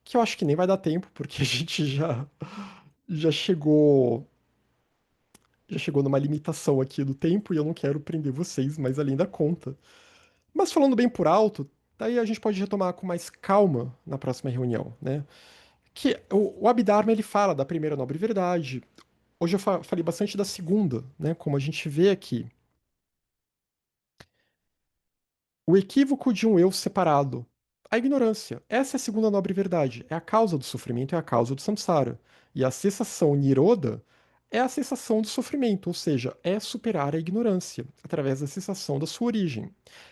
que eu acho que nem vai dar tempo, porque a gente já chegou já chegou numa limitação aqui do tempo e eu não quero prender vocês mais além da conta. Mas falando bem por alto, daí a gente pode retomar com mais calma na próxima reunião, né? Que o Abhidharma ele fala da primeira nobre verdade. Hoje eu falei bastante da segunda, né? Como a gente vê aqui. O equívoco de um eu separado. A ignorância. Essa é a segunda nobre verdade. É a causa do sofrimento, é a causa do samsara. E a cessação niroda é a cessação do sofrimento, ou seja, é superar a ignorância através da cessação da sua origem.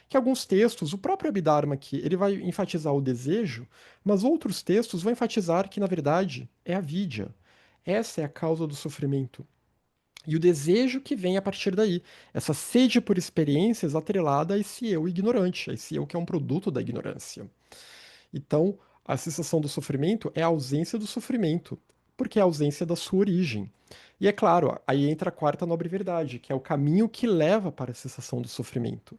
Que alguns textos, o próprio Abhidharma aqui, ele vai enfatizar o desejo, mas outros textos vão enfatizar que, na verdade, é a vidya. Essa é a causa do sofrimento. E o desejo que vem a partir daí. Essa sede por experiências atrelada a esse eu ignorante, a esse eu que é um produto da ignorância. Então, a sensação do sofrimento é a ausência do sofrimento, porque é a ausência da sua origem. E é claro, aí entra a quarta nobre verdade, que é o caminho que leva para a cessação do sofrimento.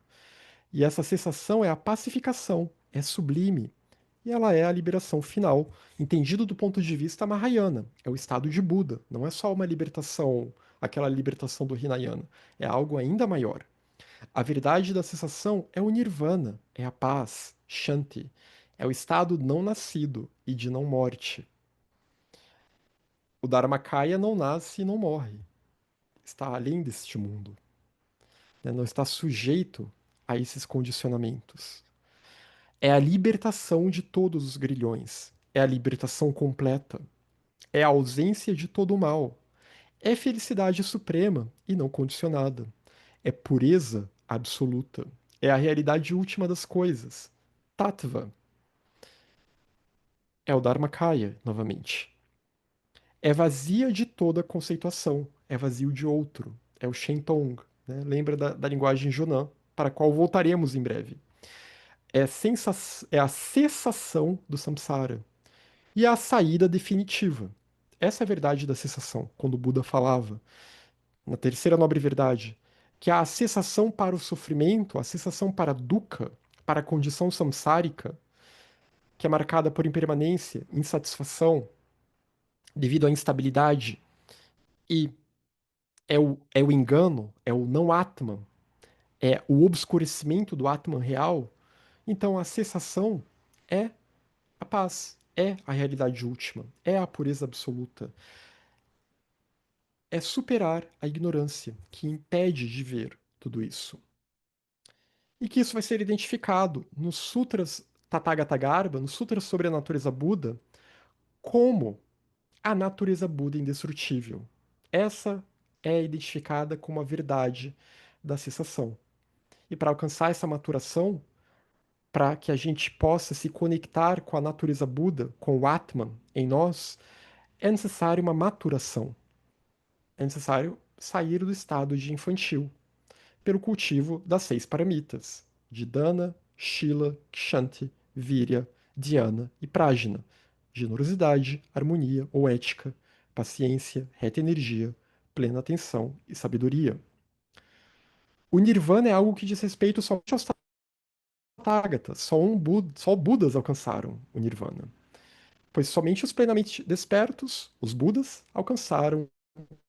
E essa cessação é a pacificação, é sublime. E ela é a liberação final, entendido do ponto de vista Mahayana. É o estado de Buda, não é só uma libertação, aquela libertação do Hinayana. É algo ainda maior. A verdade da cessação é o Nirvana, é a paz, Shanti. É o estado não nascido e de não morte. O Dharmakaya não nasce e não morre. Está além deste mundo, né? Não está sujeito a esses condicionamentos. É a libertação de todos os grilhões. É a libertação completa. É a ausência de todo o mal. É felicidade suprema e não condicionada. É pureza absoluta. É a realidade última das coisas. Tattva. É o Dharmakaya, novamente. É vazia de toda conceituação. É vazio de outro. É o Shentong. Né? Lembra da linguagem Jonan, para a qual voltaremos em breve. É a cessação do samsara. E a saída definitiva. Essa é a verdade da cessação, quando o Buda falava, na terceira nobre verdade, que a cessação para o sofrimento, a cessação para a dukkha, para a condição samsárica, que é marcada por impermanência, insatisfação, devido à instabilidade, e é o engano, é o não Atman, é o obscurecimento do Atman real, então a cessação é a paz, é a realidade última, é a pureza absoluta. É superar a ignorância que impede de ver tudo isso. E que isso vai ser identificado nos Sutras Tathagata nos Sutras sobre a natureza Buda, como a natureza Buda indestrutível. Essa é identificada como a verdade da cessação. E para alcançar essa maturação, para que a gente possa se conectar com a natureza Buda, com o Atman em nós, é necessário uma maturação. É necessário sair do estado de infantil, pelo cultivo das 6 paramitas, de Dana, Shila, Kshanti, Virya, Dhyana e Prajna, generosidade, harmonia ou ética, paciência, reta energia, plena atenção e sabedoria. O Nirvana é algo que diz respeito somente aos Tathagatas, só Budas alcançaram o Nirvana, pois somente os plenamente despertos, os Budas, alcançaram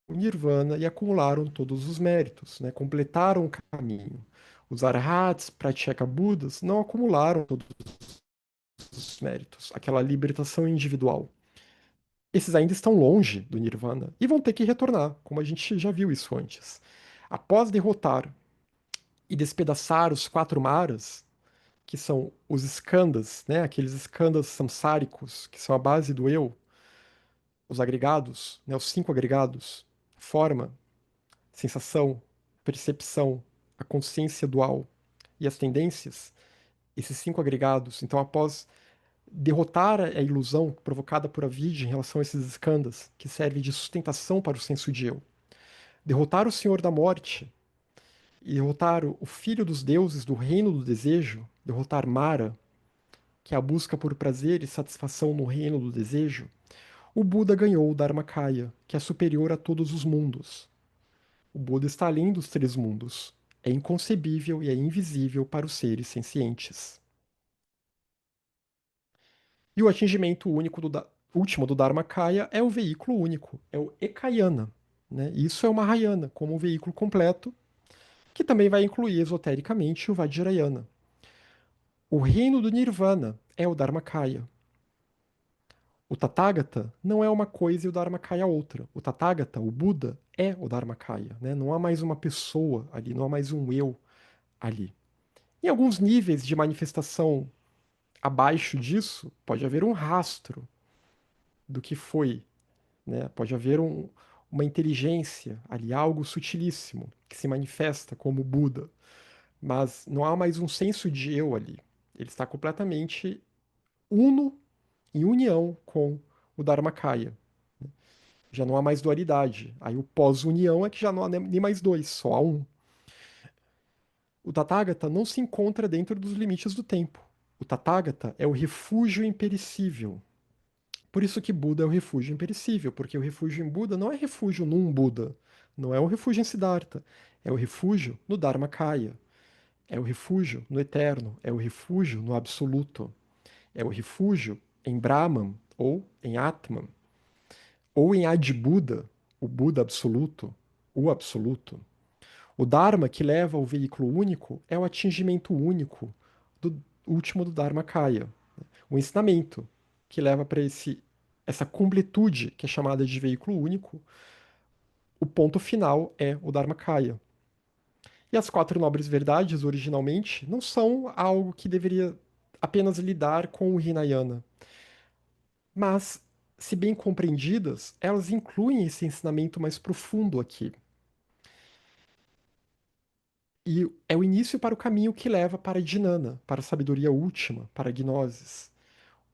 o Nirvana e acumularam todos os méritos, né? Completaram o caminho. Os Arhats, Pratyeka Budas, não acumularam todos os méritos, aquela libertação individual. Esses ainda estão longe do Nirvana e vão ter que retornar, como a gente já viu isso antes. Após derrotar e despedaçar os 4 maras, que são os skandhas, né? Aqueles skandhas samsáricos, que são a base do eu, os agregados, né? Os 5 agregados, forma, sensação, percepção, a consciência dual e as tendências, esses 5 agregados. Então, após derrotar a ilusão provocada por Avidya em relação a esses skandhas, que serve de sustentação para o senso de eu, derrotar o Senhor da Morte e derrotar o Filho dos Deuses do Reino do Desejo, derrotar Mara, que é a busca por prazer e satisfação no reino do desejo, o Buda ganhou o Dharmakaya, que é superior a todos os mundos. O Buda está além dos 3 mundos. É inconcebível e é invisível para os seres sencientes. E o atingimento único último do Dharmakaya é o veículo único, é o Ekayana. Né? Isso é o Mahayana, como um veículo completo, que também vai incluir esotericamente o Vajrayana. O reino do Nirvana é o Dharmakaya. O Tathagata não é uma coisa e o Dharmakaya outra. O Tathagata, o Buda, é o Dharmakaya. Né? Não há mais uma pessoa ali, não há mais um eu ali. Em alguns níveis de manifestação abaixo disso, pode haver um rastro do que foi. Né? Pode haver uma inteligência ali, algo sutilíssimo, que se manifesta como Buda. Mas não há mais um senso de eu ali. Ele está completamente uno, em união com o Dharmakaya. Já não há mais dualidade. Aí o pós-união é que já não há nem mais dois, só há um. O Tathagata não se encontra dentro dos limites do tempo. O Tathagata é o refúgio imperecível. Por isso que Buda é o refúgio imperecível, porque o refúgio em Buda não é refúgio num Buda, não é o refúgio em Siddhartha, é o refúgio no Dharmakaya, é o refúgio no eterno, é o refúgio no absoluto, é o refúgio em Brahman ou em Atman, ou em Adi-Buda, o Buda absoluto, o absoluto. O Dharma que leva ao veículo único é o atingimento único do último do Dharmakaya. O ensinamento que leva para essa completude que é chamada de veículo único, o ponto final é o Dharmakaya. E as quatro nobres verdades, originalmente, não são algo que deveria apenas lidar com o Hinayana, mas, se bem compreendidas, elas incluem esse ensinamento mais profundo aqui. E é o início para o caminho que leva para a Dhyana, para a sabedoria última, para a gnosis.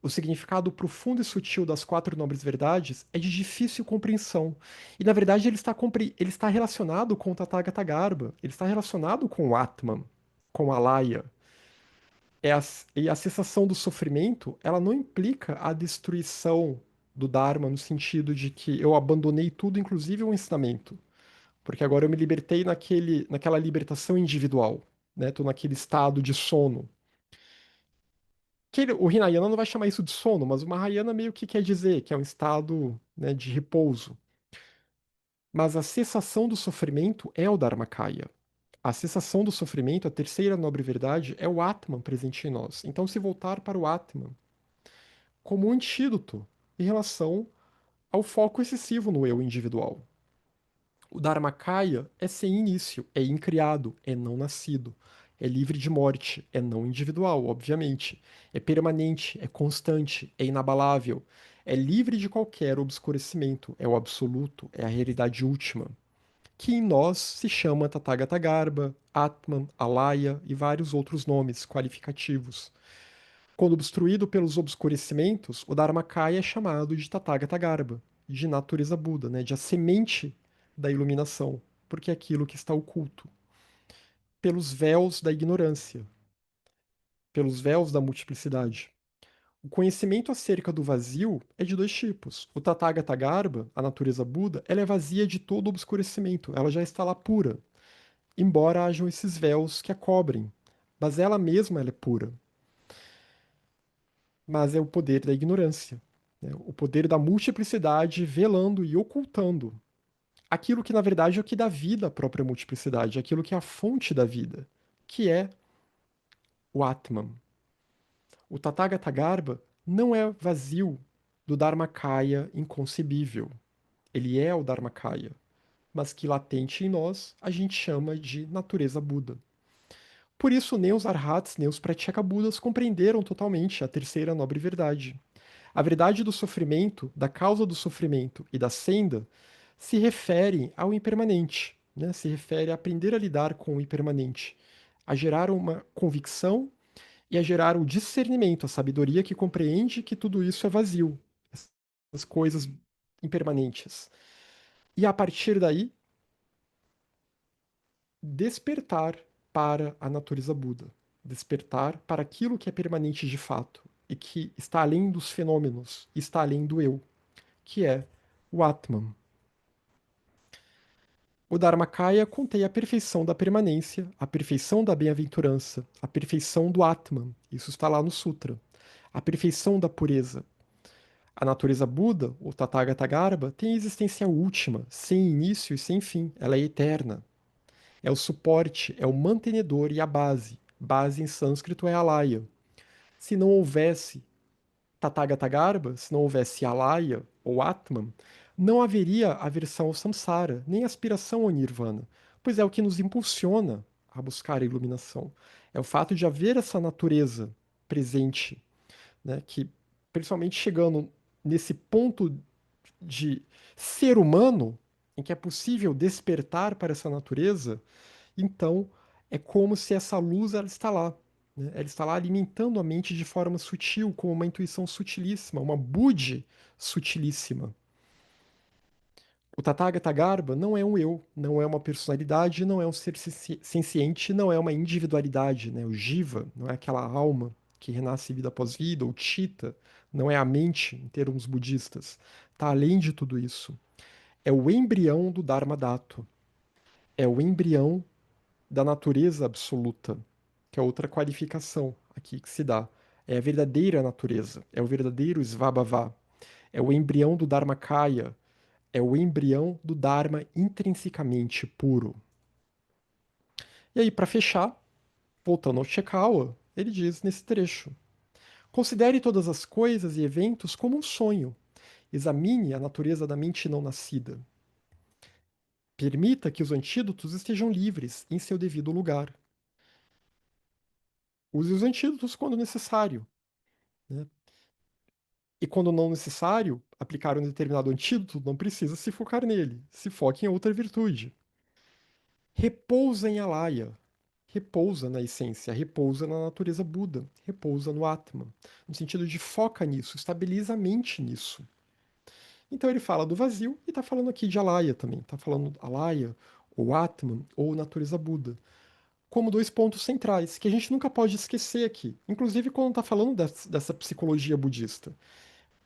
O significado profundo e sutil das quatro nobres verdades é de difícil compreensão. E, na verdade, ele está relacionado com o Tathagata Garba, ele está relacionado com o Atman, com a Laya. E a cessação do sofrimento, ela não implica a destruição do Dharma no sentido de que eu abandonei tudo, inclusive o ensinamento. Porque agora eu me libertei naquela libertação individual. Né? Estou naquele estado de sono. O Hinayana não vai chamar isso de sono, mas o Mahayana meio que quer dizer que é um estado, né, de repouso. Mas a cessação do sofrimento é o Dharmakaya. A cessação do sofrimento, a terceira nobre verdade, é o Atman presente em nós. Então, se voltar para o Atman como um antídoto em relação ao foco excessivo no eu individual. O Dharmakaya é sem início, é incriado, é não nascido, é livre de morte, é não individual, obviamente, é permanente, é constante, é inabalável, é livre de qualquer obscurecimento, é o absoluto, é a realidade última, que em nós se chama Tathagata Garba, Atman, Alaya e vários outros nomes qualificativos. Quando obstruído pelos obscurecimentos, o Dharmakaya é chamado de Tathagata Garba, de natureza Buda, né, de a semente da iluminação, porque é aquilo que está oculto, pelos véus da ignorância, pelos véus da multiplicidade. O conhecimento acerca do vazio é de dois tipos. O Tathagata Garba, a natureza Buda, ela é vazia de todo obscurecimento, ela já está lá pura, embora hajam esses véus que a cobrem, mas ela mesma ela é pura. Mas é o poder da ignorância, né? O poder da multiplicidade velando e ocultando aquilo que, na verdade, é o que dá vida à própria multiplicidade, aquilo que é a fonte da vida, que é o Atman. O Tathagata Garba não é vazio do Dharmakaya inconcebível. Ele é o Dharmakaya, mas que latente em nós a gente chama de natureza Buda. Por isso, nem os Arhats, nem os Pratyeka Budas compreenderam totalmente a terceira nobre verdade. A verdade do sofrimento, da causa do sofrimento e da senda se referem ao impermanente, né? Se refere a aprender a lidar com o impermanente, a gerar uma convicção e a gerar o discernimento, a sabedoria que compreende que tudo isso é vazio, as coisas impermanentes. E a partir daí, despertar para a natureza Buda, despertar para aquilo que é permanente de fato e que está além dos fenômenos, está além do eu, que é o Atman. O Dharmakaya contém a perfeição da permanência, a perfeição da bem-aventurança, a perfeição do Atman. Isso está lá no Sutra. a perfeição da pureza. A natureza Buda, o Tathagata Garbha, tem existência última, sem início e sem fim. Ela é eterna. É o suporte, é o mantenedor e a base. Base em sânscrito é alaya. Se não houvesse Tathagata Garbha, se não houvesse alaya ou Atman, não haveria aversão ao samsara, nem aspiração ao nirvana, pois é o que nos impulsiona a buscar a iluminação. É o fato de haver essa natureza presente, né, que principalmente chegando nesse ponto de ser humano, em que é possível despertar para essa natureza, então é como se essa luz ela está lá. Né? Ela está lá alimentando a mente de forma sutil, com uma intuição sutilíssima, uma budi sutilíssima. O Tathagata Garbha não é um eu, não é uma personalidade, não é um ser senciente, não é uma individualidade. Né? O Jiva não é aquela alma que renasce vida após vida, o Chitta não é a mente, em termos budistas. Está além de tudo isso. É o embrião do Dharma Dhato. É o embrião da natureza absoluta, que é outra qualificação aqui que se dá. É a verdadeira natureza, é o verdadeiro Svabhava, é o embrião do Dharmakaya, é o embrião do Dharma intrinsecamente puro. E aí, para fechar, voltando ao Chekawa, ele diz nesse trecho: considere todas as coisas e eventos como um sonho. Examine a natureza da mente não nascida. Permita que os antídotos estejam livres em seu devido lugar. Use os antídotos quando necessário, né? E quando não necessário, aplicar um determinado antídoto, não precisa se focar nele. Se foque em outra virtude. Repousa em Alaya. Repousa na essência, repousa na natureza Buda, repousa no Atman. No sentido de foca nisso, estabiliza a mente nisso. Então ele fala do vazio e está falando aqui de Alaya também. Está falando Alaya, ou Atman, ou natureza Buda. Como dois pontos centrais, que a gente nunca pode esquecer aqui. Inclusive quando está falando dessa psicologia budista.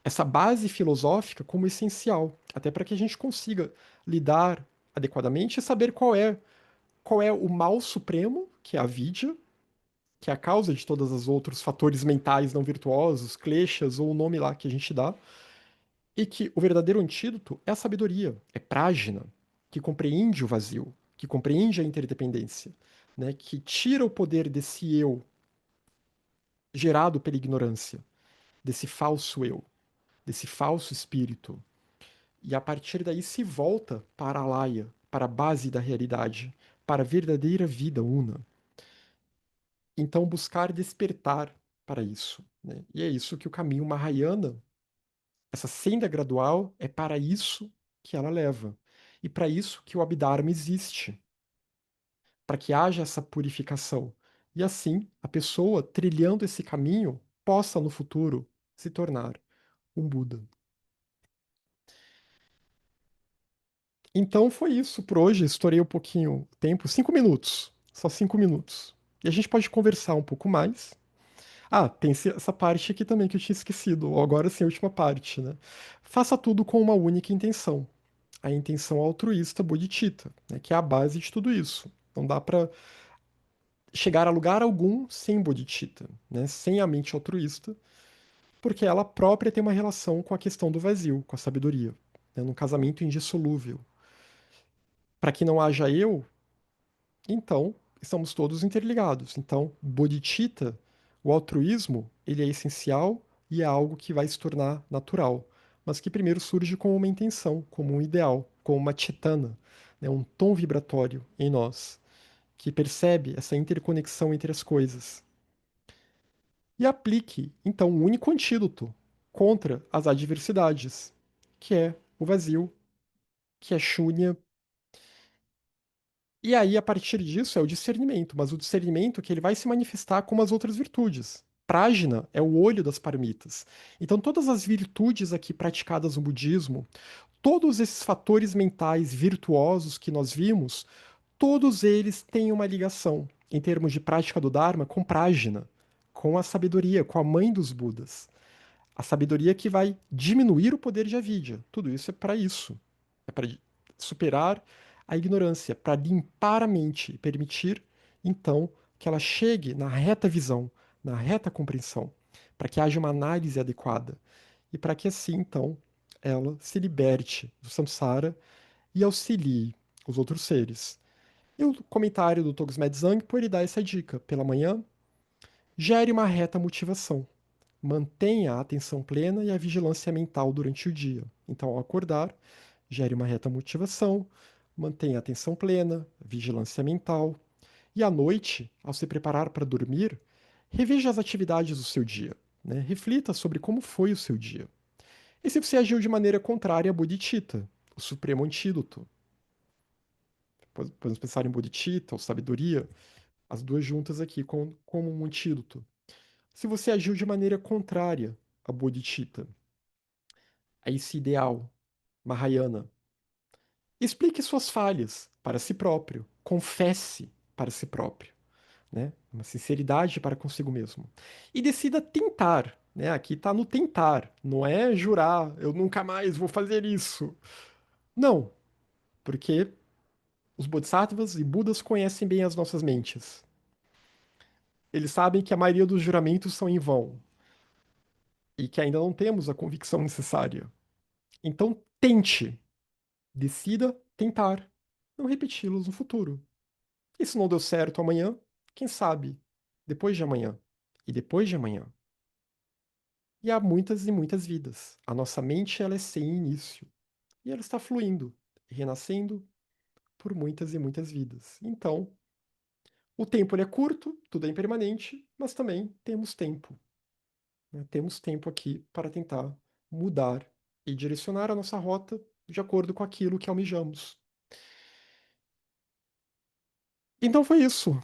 Essa base filosófica como essencial, até para que a gente consiga lidar adequadamente e saber qual é o mal supremo, que é a vidya, que é a causa de todos os outros fatores mentais não virtuosos, kleshas ou o nome lá que a gente dá, e que o verdadeiro antídoto é a sabedoria, é prajna, que compreende o vazio, que compreende a interdependência, né, que tira o poder desse eu gerado pela ignorância, desse falso eu, desse falso espírito. E a partir daí se volta para a Laya, para a base da realidade, para a verdadeira vida una. Então buscar despertar para isso. Né? E é isso que o caminho Mahayana, essa senda gradual, é para isso que ela leva. E para isso que o Abhidharma existe, para que haja essa purificação. E assim, a pessoa, trilhando esse caminho, possa no futuro se tornar um Buda. Então foi isso por hoje. Estourei um pouquinho o tempo, 5 minutos. Só 5 minutos. E a gente pode conversar um pouco mais. Ah, tem essa parte aqui também que eu tinha esquecido. Ou agora sim, a última parte, né? Faça tudo com uma única intenção. A intenção altruísta bodhicitta, né? Que é a base de tudo isso. Não dá para chegar a lugar algum sem bodhicitta, né? Sem a mente altruísta, porque ela própria tem uma relação com a questão do vazio, com a sabedoria, né? Num casamento indissolúvel. Para que não haja eu, então, estamos todos interligados. Então, bodhicitta, o altruísmo, ele é essencial e é algo que vai se tornar natural, mas que primeiro surge com uma intenção, como um ideal, como uma cetana, né, um tom vibratório em nós, que percebe essa interconexão entre as coisas. E aplique, então, um único antídoto contra as adversidades, que é o vazio, que é Shunya. E aí, a partir disso, é o discernimento, mas o discernimento que ele vai se manifestar como as outras virtudes. Prajna é o olho das paramitas. Então, todas as virtudes aqui praticadas no budismo, todos esses fatores mentais virtuosos que nós vimos, todos eles têm uma ligação, em termos de prática do Dharma, com Prajna, com a sabedoria, com a mãe dos Budas. A sabedoria que vai diminuir o poder de avidya. Tudo isso é para isso. É para superar a ignorância, para limpar a mente e permitir, então, que ela chegue na reta visão, na reta compreensão. para que haja uma análise adequada e para que assim, então, ela se liberte do samsara e auxilie os outros seres. E o comentário do Togsmed Zangpo ele dá essa dica. Pela manhã, gere uma reta motivação. Mantenha a atenção plena e a vigilância mental durante o dia. Então, ao acordar, gere uma reta motivação, mantenha a atenção plena, vigilância mental. E à noite, ao se preparar para dormir, reveja as atividades do seu dia. Né? Reflita sobre como foi o seu dia. E se você agiu de maneira contrária a Bodhicitta, o supremo antídoto? Podemos pensar em Bodhicitta ou sabedoria, as duas juntas aqui como um antídoto. Se você agiu de maneira contrária a Bodhicitta, a esse ideal Mahayana, explique suas falhas para si próprio, confesse para si próprio, né? Uma sinceridade para consigo mesmo. E decida tentar, né? Aqui está no tentar, não é jurar, eu nunca mais vou fazer isso. Não, porque os Bodhisattvas e Budas conhecem bem as nossas mentes. Eles sabem que a maioria dos juramentos são em vão e que ainda não temos a convicção necessária. Então, tente, decida tentar não repeti-los no futuro. E se não deu certo amanhã, quem sabe depois de amanhã e depois de amanhã. E há muitas e muitas vidas. A nossa mente ela é sem início e ela está fluindo, renascendo por muitas e muitas vidas. Então, o tempo ele é curto, tudo é impermanente, mas também temos tempo. Né? Temos tempo aqui para tentar mudar e direcionar a nossa rota de acordo com aquilo que almejamos. Então foi isso.